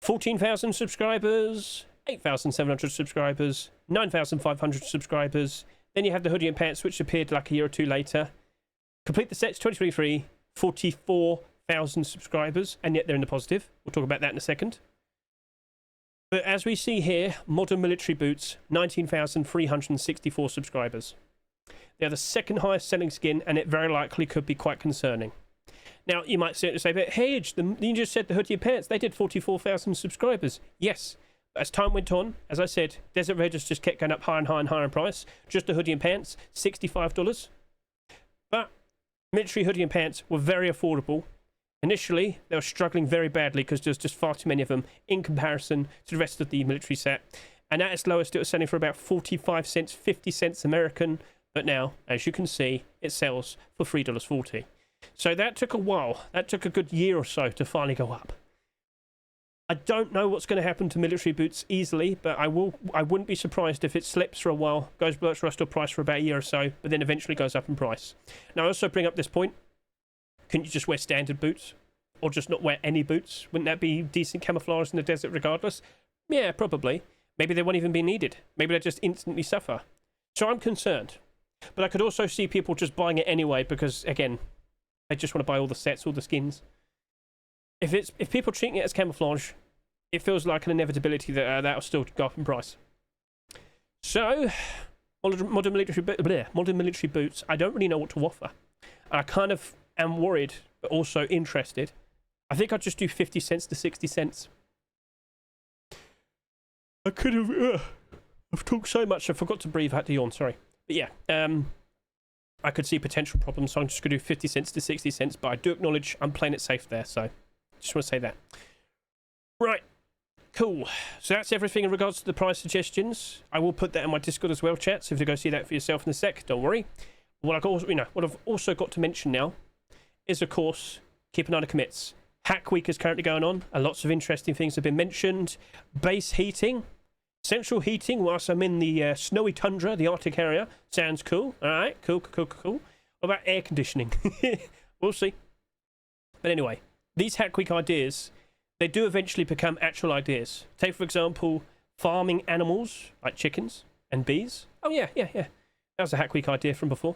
14,000 subscribers, 8,700 subscribers, 9,500 subscribers. Then you have the hoodie and pants, which appeared like a year or two later. Complete the sets 2023, 44,000 subscribers, and yet they're in the positive. We'll talk about that in a second. But as we see here, modern military boots, 19,364 subscribers. They're the second highest selling skin, and it very likely could be quite concerning. Now, you might say, but Hedge, you just said the hoodie and pants, they did 44,000 subscribers. Yes, but as time went on, as I said, Desert Raiders just kept going up higher and higher and higher in price. Just the hoodie and pants, $65. But military hoodie and pants were very affordable. Initially, they were struggling very badly because there's just far too many of them in comparison to the rest of the military set. And at its lowest, it was selling for about 45 cents, 50 cents American. But now, as you can see, it sells for $3.40. So that took a while. That took a good year or so to finally go up. I don't know what's going to happen to military boots easily, but I wouldn't be surprised if it slips for a while, goes below its RUSTHELP price for about a year or so, but then eventually goes up in price. Now, I also bring up this point. Couldn't you just wear standard boots? Or just not wear any boots? Wouldn't that be decent camouflage in the desert regardless? Yeah, probably. Maybe they won't even be needed. Maybe they just instantly suffer. So I'm concerned. But I could also see people just buying it anyway because, again, they just want to buy all the sets, all the skins. If people are treating it as camouflage, it feels like an inevitability that that'll still go up in price. So, modern military boots. I don't really know what to offer. I kind of am worried, but also interested. I think I'll just do 50 cents to 60 cents. I could have... I've talked so much, I forgot to breathe. I had to yawn, sorry. But yeah, I could see potential problems, so I'm just going to do 50 cents to 60 cents, but I do acknowledge I'm playing it safe there, so just want to say that. Right, cool. So that's everything in regards to the price suggestions. I will put that in my Discord as well, chat, so if you go see that for yourself in a sec, don't worry. What I've also got to mention now is, of course, keep an eye on the commits. Hack Week is currently going on, and lots of interesting things have been mentioned. Base heating. Central heating whilst I'm in the snowy tundra, the Arctic area. Sounds cool. All right, cool. What about air conditioning? We'll see. But anyway, these Hack Week ideas, they do eventually become actual ideas. Take, for example, farming animals like chickens and bees. Oh, yeah. That was a Hack Week idea from before.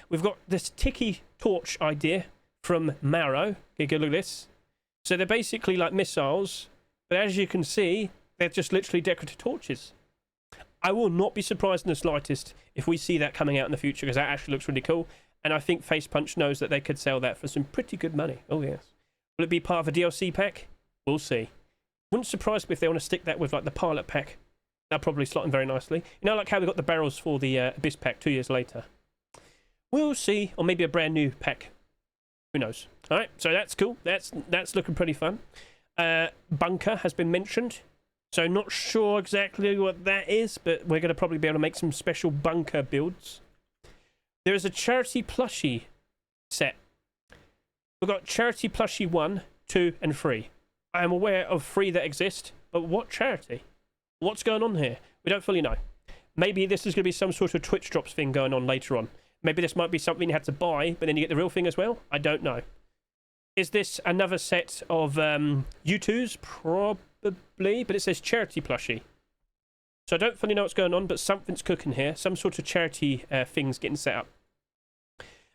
We've got this Tiki torch idea from Marrow. Okay, go look at this. So they're basically like missiles, but as you can see, they're just literally decorative torches. I will not be surprised in the slightest if we see that coming out in the future, because that actually looks really cool. And I think FACEPUNCH knows that they could sell that for some pretty good money. Oh, yes. Will it be part of a DLC pack? We'll see. Wouldn't surprise me if they want to stick that with like the pilot pack. That'll probably slot in very nicely. You know, like how we got the barrels for the Abyss pack 2 years later. We'll see. Or maybe a brand new pack. Who knows? All right, so that's cool. That's looking pretty fun. Bunker has been mentioned. So not sure exactly what that is, but we're going to probably be able to make some special bunker builds. There is a charity plushie set. We've got charity plushie 1, 2, and 3. I am aware of 3 that exist, but what charity? What's going on here? We don't fully know. Maybe this is going to be some sort of Twitch drops thing going on later on. Maybe this might be something you had to buy, but then you get the real thing as well. I don't know. Is this another set of U2s? Probably, but it says charity plushie. So I don't fully know what's going on, but something's cooking here. Some sort of charity things getting set up.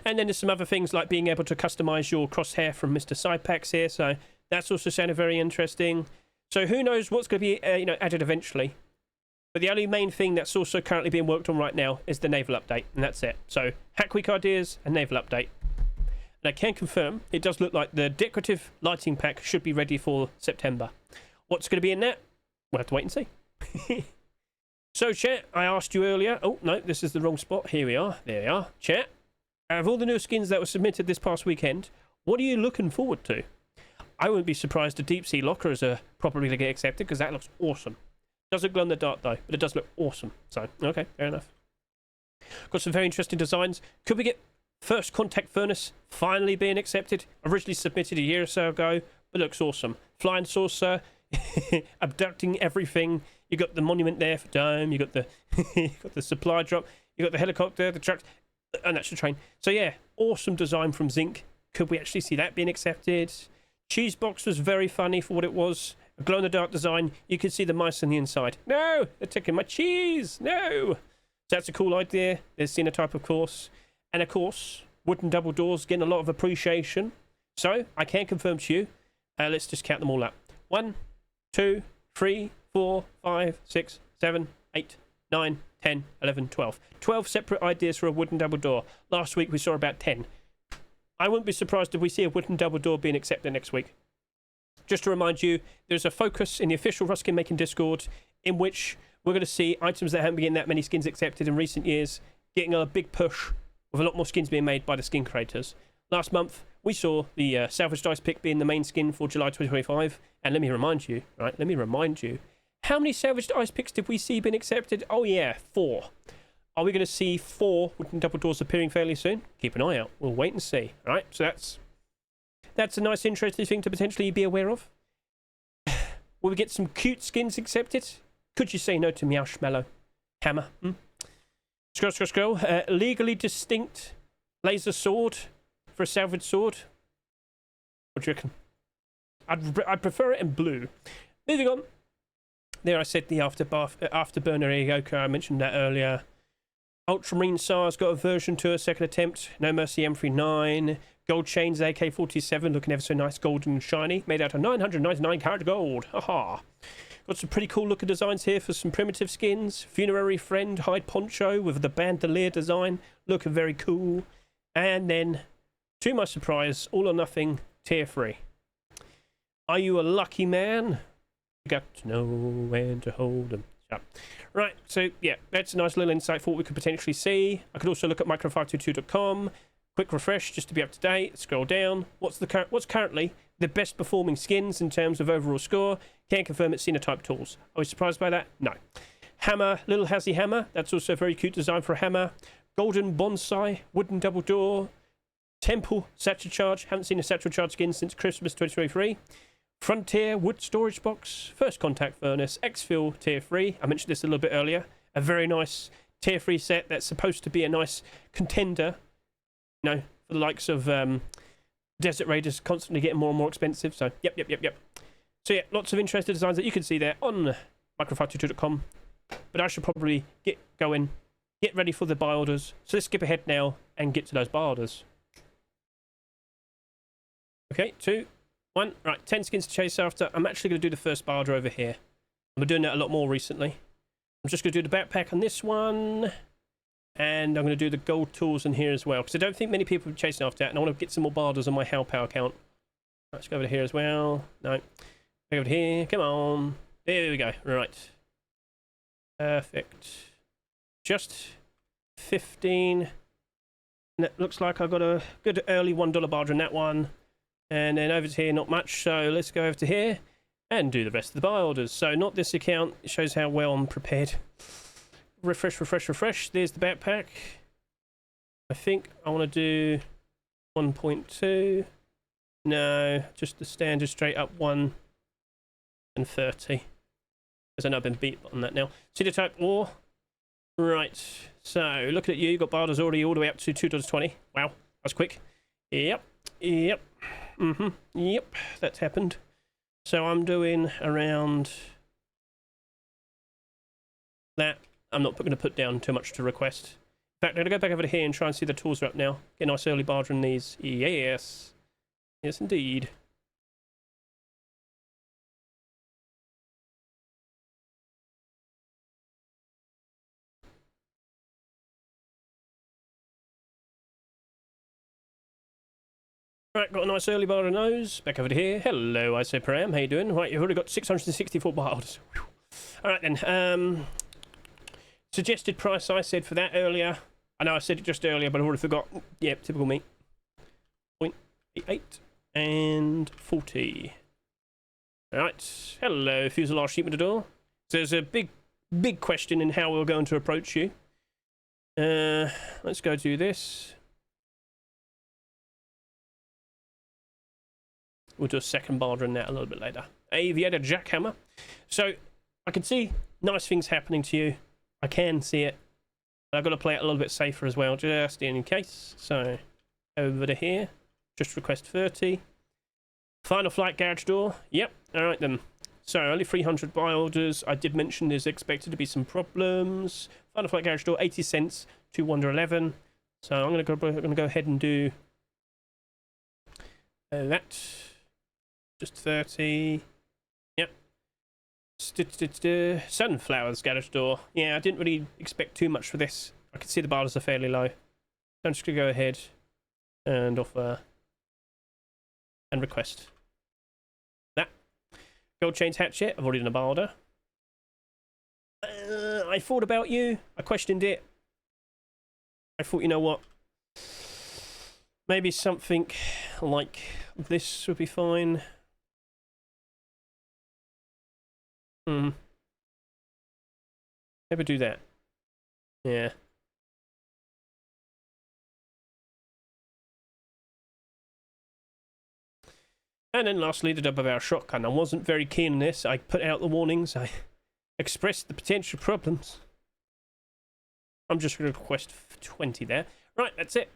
And then there's some other things like being able to customize your crosshair from Mr. Sidepax here. So that's also sounded very interesting. So who knows what's going to be added eventually. But the only main thing that's also currently being worked on right now is the naval update, and that's it. So Hack Week ideas and naval update. And I can confirm it does look like the decorative lighting pack should be ready for September. What's going to be in that? We'll have to wait and see. So, chat, I asked you earlier. Oh, no, this is the wrong spot. Here we are. There we are. Chat, out of all the new skins that were submitted this past weekend, what are you looking forward to? I wouldn't be surprised if Deep Sea Lockers are probably going to get accepted, because that looks awesome. Doesn't glow in the dark, though, but it does look awesome. So, okay, fair enough. Got some very interesting designs. Could we get First Contact Furnace finally being accepted? Originally submitted a year or so ago, but looks awesome. Flying Saucer, abducting everything. You got the monument there for Dome. You got the you got the supply drop. You got the helicopter, the trucks, and that's the train. So yeah, awesome design from Zinc. Could we actually see that being accepted? Cheese Box was very funny for what it was. A glow-in-the-dark design. You could see the mice on the inside. No, they're taking my cheese. No. So that's a cool idea. There's Sinotype, of course, and of course, wooden double doors getting a lot of appreciation. So I can confirm to you. Let's just count them all up. 1, 2, 3, 4, 5, 6, 7, 8, 9, 10, 11, 12. 12 separate ideas for a wooden double door. Last week we saw about 10. I wouldn't be surprised if we see a wooden double door being accepted next week. Just to remind you, there's a focus in the official Ruskin Making Discord in which we're going to see items that haven't been getting that many skins accepted in recent years getting a big push with a lot more skins being made by the skin creators. Last month, we saw the Salvaged Ice Pick being the main skin for July 2025. And let me remind you, how many Salvaged Ice Picks did we see being accepted? Oh yeah, 4. Are we going to see 4 wooden double doors appearing fairly soon? Keep an eye out. We'll wait and see. All right, so that's a nice, interesting thing to potentially be aware of. Will we get some cute skins accepted? Could you say no to Meowshmallow Hammer? Scroll. Legally distinct laser sword for a salvage sword. What do you reckon? I'd prefer it in blue. Moving on. There I said the Afterburner Egoka. I mentioned that earlier. Ultramarine SAR's got a version to a second attempt. No Mercy M39. Gold Chains AK-47 looking ever so nice, golden and shiny. Made out of 999 karat gold. Haha. Got Lots of pretty cool looking designs here for some primitive skins. Funerary Friend hide poncho with the bandolier design, looking very cool. And then, to my surprise, All or Nothing tier 3. Are you a lucky man? You got to know when to hold them. Right, so yeah, that's a nice little insight for what we could potentially see. I could also look at micro522.com. Quick refresh just to be up to date. Scroll down. What's currently the best performing skins in terms of overall score? Can't confirm it's Sinotype tools. Are we surprised by that? No. Hammer, little Hazzy hammer. That's also a very cute design for a hammer. Golden bonsai, wooden double door. Temple satchel charge. Haven't seen a satchel charge skin since Christmas 2023. Frontier wood storage box. First contact furnace. Exfil tier 3. I mentioned this a little bit earlier. A very nice tier 3 set that's supposed to be a nice contender. You know, for the likes of Desert Raiders constantly getting more and more expensive. So, yep. So, yeah, lots of interesting designs that you can see there on micro522.com. But I should probably get going, get ready for the buy orders. So, let's skip ahead now and get to those buy orders. Okay, 2, 1. Right, 10 skins to chase after. I'm actually going to do the first buy order over here. I've been doing that a lot more recently. I'm just going to do the backpack on this one. And I'm going to do the gold tools in here as well, because I don't think many people are chasing after that, and I want to get some more barders on my How Power account. Let's go over to here as well. No. Go over to here. Come on. There we go. Right. Perfect. Just 15. And it looks like I've got a good early $1 barder in that one. And then over to here, not much. So let's go over to here and do the rest of the buy orders. So not this account. It shows how well I'm prepared. Refresh. There's the backpack. I think I want to do 1.2. No, just the standard straight up 1 and 30. Because I know I've been beat on that now. Sinotype Ore. Right. So looking at you, got barders already all the way up to $2.20. Wow, that's quick. Yep. That's happened. So I'm doing around that. I'm not going to put down too much to request. In fact, I'm going to go back over to here and try and see the tools are up now. Get a nice early barter in these. Yes. Yes, indeed. Right, got a nice early barter in those. Back over to here. Hello, Isoparam. How you doing? Right, you've already got 664 bars. All right, then. Suggested price I said for that earlier. I know I said it just earlier, but I already forgot. Yep, typical me. 0.88 and 40. Alright. Hello, Fuselage sheep with the door. So there's a big question in how we're going to approach you. Let's go do this. We'll do a second barter in that a little bit later. Aviator Jackhammer. So I can see nice things happening to you. I can see it. But I've got to play it a little bit safer as well, just in case. So, over to here. Just request 30. Final flight garage door. Yep. Alright then. So, only 300 buy orders. I did mention there's expected to be some problems. Final flight garage door, 80 cents to $1.11. So, I'm going to go ahead and do that. Just 30. Sunflowers garage door. Yeah, I didn't really expect too much for this. I can see the bars are fairly low. So I'm just going to go ahead and offer and request that. Gold chains hatchet. I've already done a barter. I thought about you. I questioned it. I thought, you know what? Maybe something like this would be fine. Maybe do that. Yeah. And then lastly, the double barrel shotgun. I wasn't very keen on this. I put out the warnings. I expressed the potential problems. I'm just going to request 20 there. Right, that's it.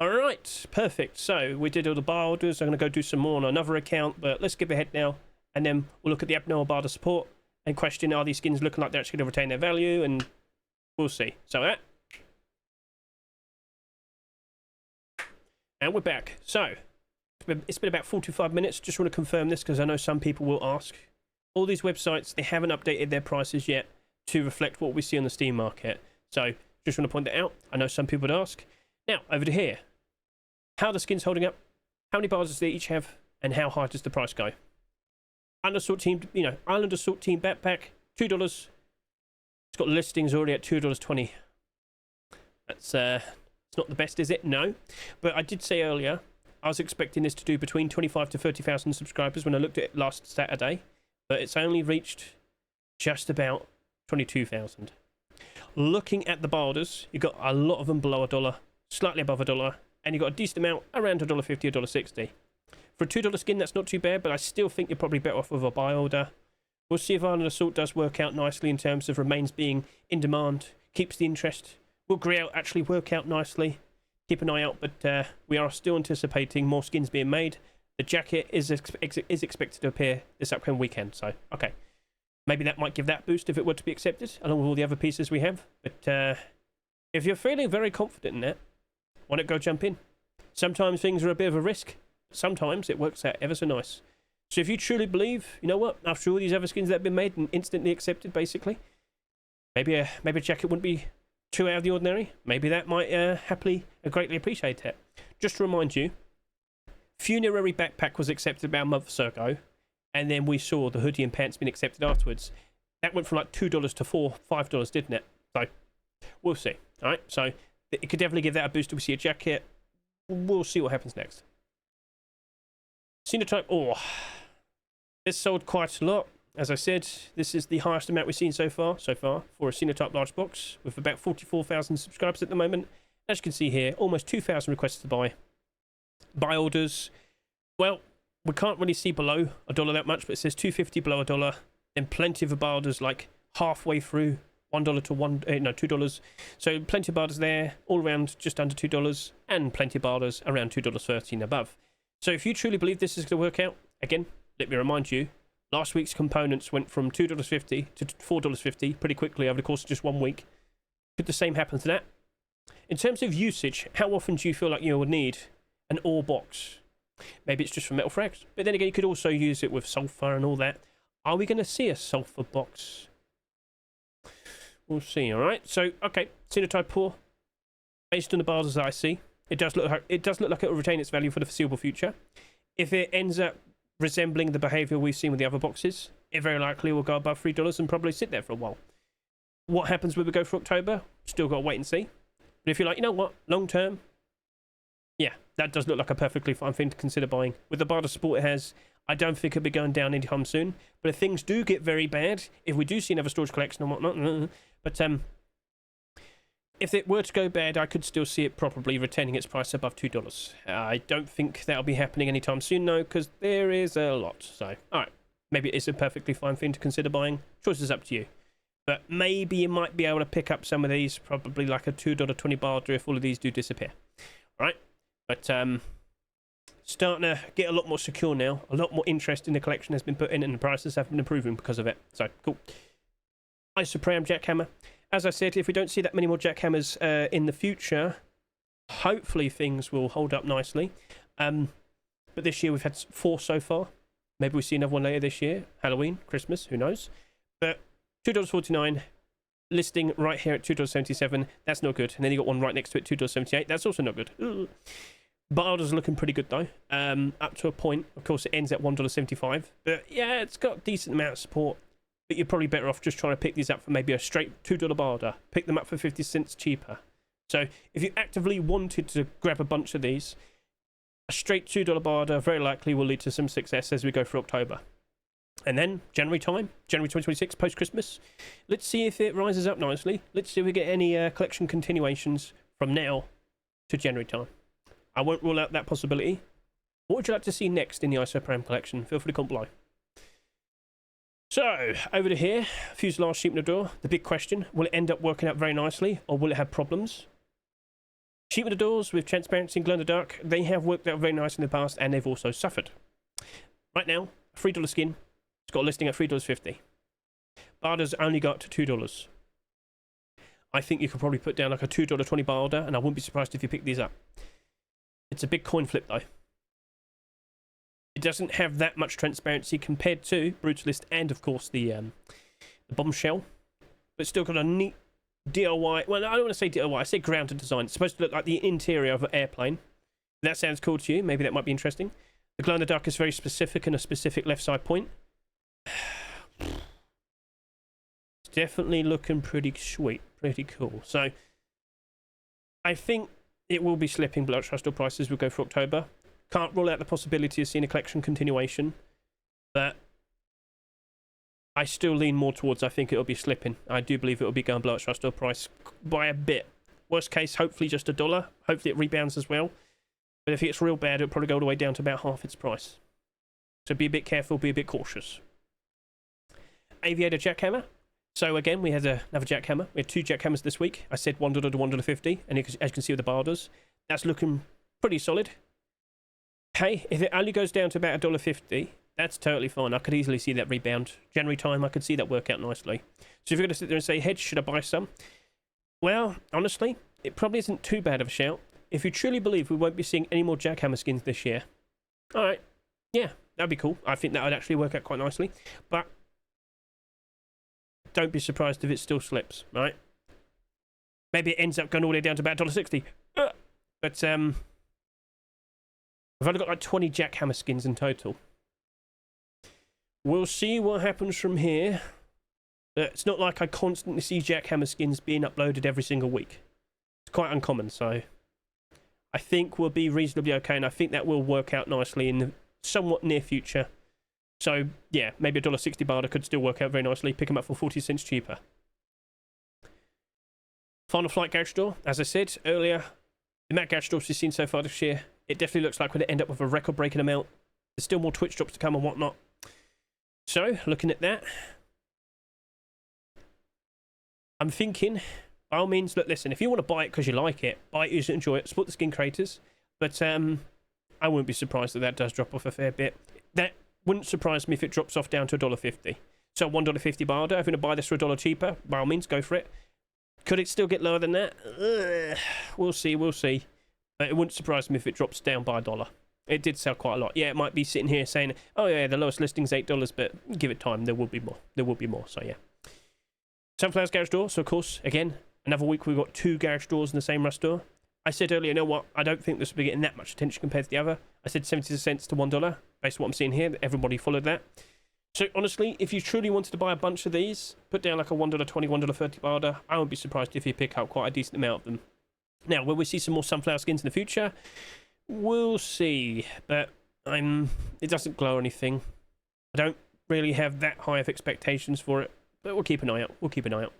Alright, perfect. So, we did all the buy orders. I'm going to go do some more on another account, but let's skip ahead now. And then we'll look at the abnormal barter support and question, are these skins looking like they're actually going to retain their value? And we'll see. So that. And we're back. So, it's been about 45 minutes. Just want to confirm this because I know some people will ask. all these websites, they haven't updated their prices yet to reflect what we see on the Steam market. So just want to point that out. I know some people would ask. Now, over to here. How are the skins holding up? How many bars does they each have? And how high does the price go? Island Assault Team, Island Assault Team backpack, $2. It's got listings already at $2.20. That's it's not the best, is it? No. But I did say earlier, I was expecting this to do between 25 to 30,000 subscribers when I looked at it last Saturday. But it's only reached just about 22,000. Looking at the barders, you've got a lot of them below $1, slightly above $1, and you've got a decent amount around $1.50, $1.60. For a $2 skin, that's not too bad, but I still think you're probably better off with a buy order. We'll see if Island Assault does work out nicely in terms of remains being in demand, keeps the interest. Will Griot actually work out nicely? Keep an eye out, but we are still anticipating more skins being made. The jacket is expected to appear this upcoming weekend, so okay. Maybe that might give that boost if it were to be accepted, along with all the other pieces we have. But if you're feeling very confident in that, why not go jump in? Sometimes things are a bit of a risk. Sometimes it works out ever so nice. So if you truly believe, you know what, after all these other skins that have been made and instantly accepted, basically, maybe a jacket wouldn't be too out of the ordinary. Maybe that might happily and greatly appreciate it. Just to remind you, Funerary Backpack was accepted about a month or so ago, and then we saw the hoodie and pants being accepted afterwards. That went from like $2 to $5, didn't it? So we'll see. All right, so it could definitely give that a boost if we see a jacket. We'll see what happens next. Sinotype Ore. This sold quite a lot. As I said, this is the highest amount we've seen so far for a Sinotype Large Box, with about 44,000 subscribers at the moment. As you can see here, almost 2,000 requests to buy. Buy orders. Well, we can't really see below $1 that much, but it says $2.50 below $1. Then plenty of buy orders like halfway through $1 to $2. So plenty of buy orders there, all around just under $2, and plenty of buy orders around $2.30 and above. So if you truly believe this is going to work out, again, let me remind you, last week's components went from $2.50 to $4.50 pretty quickly over the course of just 1 week. Could the same happen to that? In terms of usage, how often do you feel like you would need an ore box? Maybe it's just for metal frags, but then again, you could also use it with sulfur and all that. Are we going to see a sulfur box? We'll see. All right. So, okay, Sinotype Ore, based on the bars that I see, it does look like it will retain its value for the foreseeable future. If it ends up resembling the behaviour we've seen with the other boxes, it very likely will go above $3 and probably sit there for a while. What happens when we go for October? Still got to wait and see. But if you're like, you know what, long term, yeah, that does look like a perfectly fine thing to consider buying. With the barter support it has, I don't think it'll be going down anytime soon. But if things do get very bad, if we do see another storage collection and whatnot, but if it were to go bad, I could still see it probably retaining its price above $2. I don't think that'll be happening anytime soon, though, because there is a lot. So, alright, maybe it is a perfectly fine thing to consider buying. Choice is up to you. But maybe you might be able to pick up some of these, probably like a $2.20 barter if all of these do disappear. Alright, but starting to get a lot more secure now. A lot more interest in the collection has been put in, and the prices have been improving because of it. So, cool. Isoparam Jackhammer. As I said, if we don't see that many more jackhammers in the future, hopefully things will hold up nicely. But this year we've had 4 so far. Maybe we see another one later this year. Halloween, Christmas, who knows. But $2.49, listing right here at $2.77. That's not good. And then you got one right next to it, $2.78. That's also not good. Ugh. Barter's looking pretty good though. Up to a point. Of course, it ends at $1.75. But yeah, it's got a decent amount of support. But you're probably better off just trying to pick these up for maybe a straight $2 barter. Pick them up for 50 cents cheaper. So if you actively wanted to grab a bunch of these, a straight $2 barter very likely will lead to some success as we go for October. And then January time, January 2026, post-Christmas, let's see if it rises up nicely. Let's see if we get any collection continuations from now to January time. I won't rule out that possibility. What would you like to see next in the Isoparam collection? Feel free to comment below. So, over to here, Fuselage sheep in the door. The big question, will it end up working out very nicely, or will it have problems? Sheep in the doors with transparency and glow in the dark, they have worked out very nice in the past, and they've also suffered. Right now, a $3 skin, it's got a listing at $3.50. Barter's only got to $2. I think you could probably put down like a $2.20 barter, and I wouldn't be surprised if you pick these up. It's a big coin flip, though. It doesn't have that much transparency compared to Brutalist and, of course, the Bombshell. But it's still got a neat DIY. Well, I don't want to say DIY. I say grounded design. It's supposed to look like the interior of an airplane. If that sounds cool to you, maybe that might be interesting. The glow in the dark is very specific and a specific left side point. It's definitely looking pretty sweet, pretty cool. So I think it will be slipping below trust prices. Will go for October. Can't rule out the possibility of seeing a collection continuation, but I still lean more towards I think it'll be slipping. I do believe it'll be going below its trust price by a bit. Worst case, hopefully just $1. Hopefully it rebounds as well. But if it's real bad, it'll probably go all the way down to about half its price. So be a bit careful, be a bit cautious. Aviator Jackhammer. So again, we had another jackhammer. We had 2 jackhammers this week. I said $1 to $1.50, and as you can see with the bars, that's looking pretty solid. Hey, if it only goes down to about $1.50, that's totally fine. I could easily see that rebound. January time, I could see that work out nicely. So if you're going to sit there and say, Hedge, should I buy some? Well, honestly, it probably isn't too bad of a shout. If you truly believe we won't be seeing any more jackhammer skins this year, alright, yeah, that'd be cool. I think that would actually work out quite nicely. But don't be surprised if it still slips, right? Maybe it ends up going all the way down to about $1.60. But, I've only got like 20 jackhammer skins in total. We'll see what happens from here. It's not like I constantly see jackhammer skins being uploaded every single week. It's quite uncommon, so I think we'll be reasonably okay, and I think that will work out nicely in the somewhat near future. So, yeah, maybe a $1.60 barter could still work out very nicely. Pick them up for 40 cents cheaper. Final flight garage door. As I said earlier, the amount of garage doors we've seen so far this year, it definitely looks like we're going to end up with a record-breaking amount. There's still more Twitch drops to come and whatnot. So, looking at that, I'm thinking, by all means, look, listen, if you want to buy it because you like it, buy it, use it, enjoy it, support the skin creators. But I wouldn't be surprised that that does drop off a fair bit. That wouldn't surprise me if it drops off down to $1.50. So $1.50 barter. If you're going to buy this for $1 cheaper, by all means, go for it. Could it still get lower than that? We'll see, we'll see. But it wouldn't surprise me if it drops down by $1. It did sell quite a lot. Yeah, it might be sitting here saying, oh yeah, the lowest listing's $8, but give it time, there will be more. There will be more, so yeah. Sunflower's garage door. So of course, again, another week we've got 2 garage doors in the same rust door. I said earlier, you know what, I don't think this will be getting that much attention compared to the other. I said 70 cents to $1, based on what I'm seeing here. Everybody followed that. So honestly, if you truly wanted to buy a bunch of these, put down like a $1.20, $1.30 barter, I wouldn't be surprised if you pick up quite a decent amount of them. Now, will we see some more sunflower skins in the future? We'll see, but it doesn't glow or anything. I don't really have that high of expectations for it, but we'll keep an eye out. We'll keep an eye out.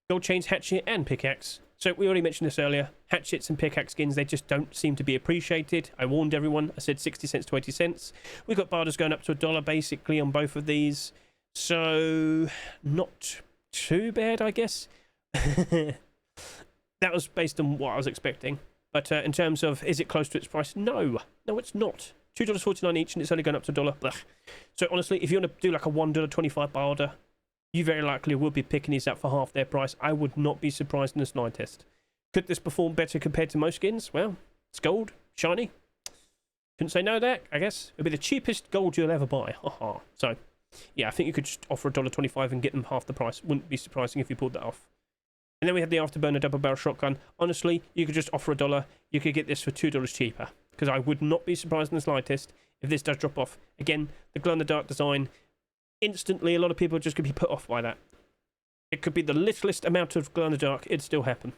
Gold chains, hatchet, and pickaxe. So we already mentioned this earlier. Hatchets and pickaxe skins, they just don't seem to be appreciated. I warned everyone. I said 60 cents to 80 cents. We've got barters going up to $1 basically on both of these. So not too bad, I guess. That was based on what I was expecting. But in terms of, is it close to its price? No. No, it's not. $2.49 each, and it's only going up to $1. Blech. So honestly, if you want to do like a $1.25 barter, you very likely will be picking these up for half their price. I would not be surprised in a slide test. Could this perform better compared to most skins? Well, it's gold, shiny. Couldn't say no to that, I guess. It'll be the cheapest gold you'll ever buy. Haha. So, yeah, I think you could just offer $1.25 and get them half the price. Wouldn't be surprising if you pulled that off. And then we have the Afterburner double barrel shotgun. Honestly, you could just offer $1. You could get this for $2 cheaper. Because I would not be surprised in the slightest if this does drop off. Again, the glow-in-the-dark design. Instantly, a lot of people are just going to be put off by that. It could be the littlest amount of glow-in-the-dark. It'd still happen.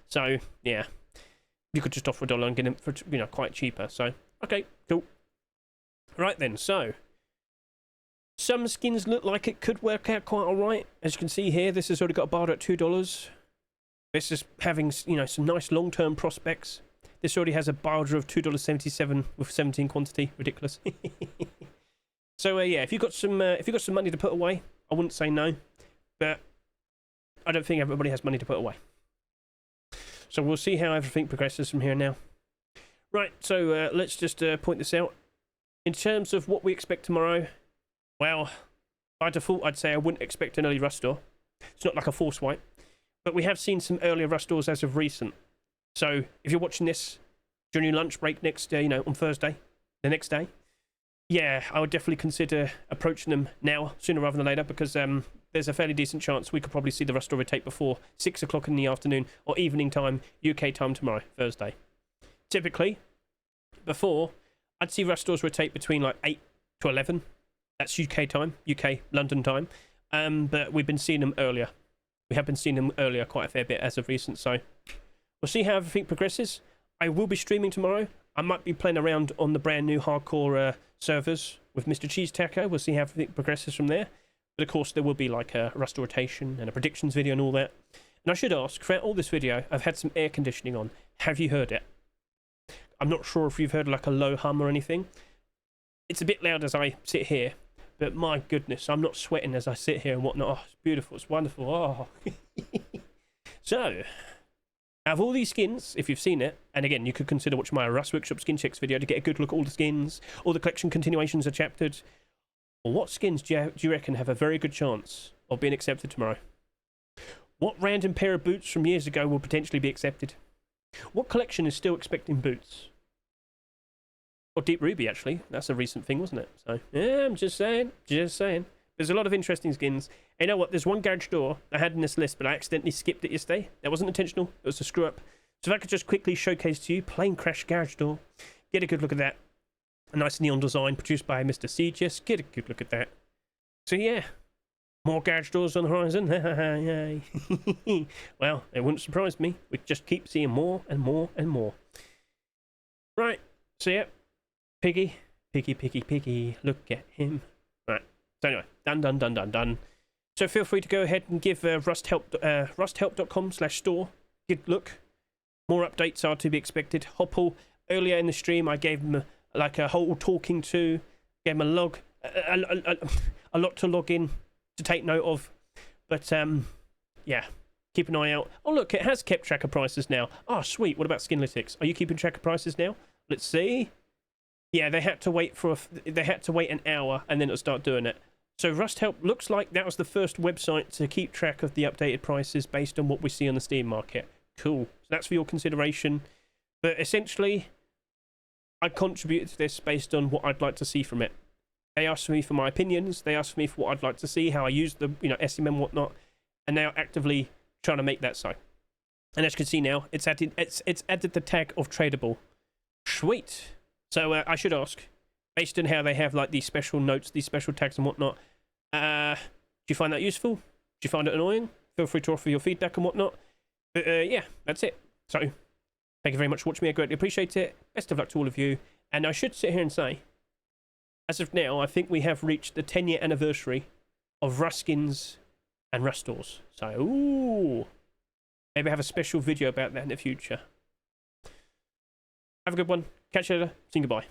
So, yeah. You could just offer $1 and get them for, quite cheaper. So, okay, cool. Right then, so. Some skins look like it could work out quite alright. As you can see here, this has already got a barter at $2. This is having, some nice long-term prospects. This already has a barter of $2.77 with 17 quantity. Ridiculous. So yeah, if you've got some money to put away, I wouldn't say no, but I don't think everybody has money to put away. So we'll see how everything progresses from here now. Right, so let's just point this out. In terms of what we expect tomorrow, well, by default, I'd say I wouldn't expect an early rust door. It's not like a force wipe, but we have seen some earlier rust doors as of recent. So if you're watching this during your lunch break next, on Thursday, the next day, yeah, I would definitely consider approaching them now, sooner rather than later, because there's a fairly decent chance we could probably see the rust door rotate before 6 o'clock in the afternoon or evening time, UK time tomorrow, Thursday. Typically, before, I'd see rust doors rotate between like 8 to 11. That's UK time, UK, London time. But we've been seeing them earlier. We have been seeing them earlier quite a fair bit as of recent, so we'll see how everything progresses. I will be streaming tomorrow. I might be playing around on the brand new hardcore servers with Mr. Cheese Taco. We'll see how everything progresses from there. But of course, there will be like a rust rotation and a predictions video and all that. And I should ask, throughout all this video, I've had some air conditioning on. Have you heard it? I'm not sure if you've heard like a low hum or anything. It's a bit loud as I sit here, but my goodness, I'm not sweating as I sit here and whatnot. Oh, it's beautiful. It's wonderful. Oh. So, out of all these skins, if you've seen it, and again, you could consider watching my Rust Workshop skin checks video to get a good look at all the skins, all the collection continuations are chaptered. Well, what skins do you reckon have a very good chance of being accepted tomorrow? What random pair of boots from years ago will potentially be accepted? What collection is still expecting boots? Or Deep Ruby, actually. That's a recent thing, wasn't it? So, yeah, I'm just saying. Just saying. There's a lot of interesting skins. And you know what? There's one garage door I had in this list, but I accidentally skipped it yesterday. That wasn't intentional. It was a screw up. So if I could just quickly showcase to you, Plane Crash Garage Door. Get a good look at that. A nice neon design produced by Mr. Siege. Just get a good look at that. So yeah, more garage doors on the horizon. Yay. Well, it wouldn't surprise me. We just keep seeing more and more and more. Right. So yeah, Piggy. Piggy. Look at him. Right. So anyway, done. So feel free to go ahead and give rusthelp.com/store a good look. More updates are to be expected. Hoppel, earlier in the stream, I gave him like a whole talking to, gave him a log, a lot to log in, to take note of. But yeah, keep an eye out. Oh look, it has kept track of prices now. Oh sweet. What about Skinlytics? Are you keeping track of prices now? Let's see. Yeah, they had to wait for an hour and then it'll start doing it. So RustHelp looks like that was the first website to keep track of the updated prices based on what we see on the Steam market. Cool. So that's for your consideration. But essentially, I contributed to this based on what I'd like to see from it. They asked me for my opinions. They asked me for what I'd like to see, how I use the SMM and whatnot, and they are actively trying to make that so. And as you can see now, it's added the tag of tradable. Sweet. So I should ask, based on how they have like these special notes, these special tags and whatnot, do you find that useful? Do you find it annoying? Feel free to offer your feedback and whatnot. But yeah, that's it. So thank you very much for watching me. I greatly appreciate it. Best of luck to all of you. And I should sit here and say, as of now, I think we have reached the 10-year anniversary of Ruskins and Rust doors. So, ooh, maybe have a special video about that in the future. Have a good one. Catch you later. See you. Goodbye.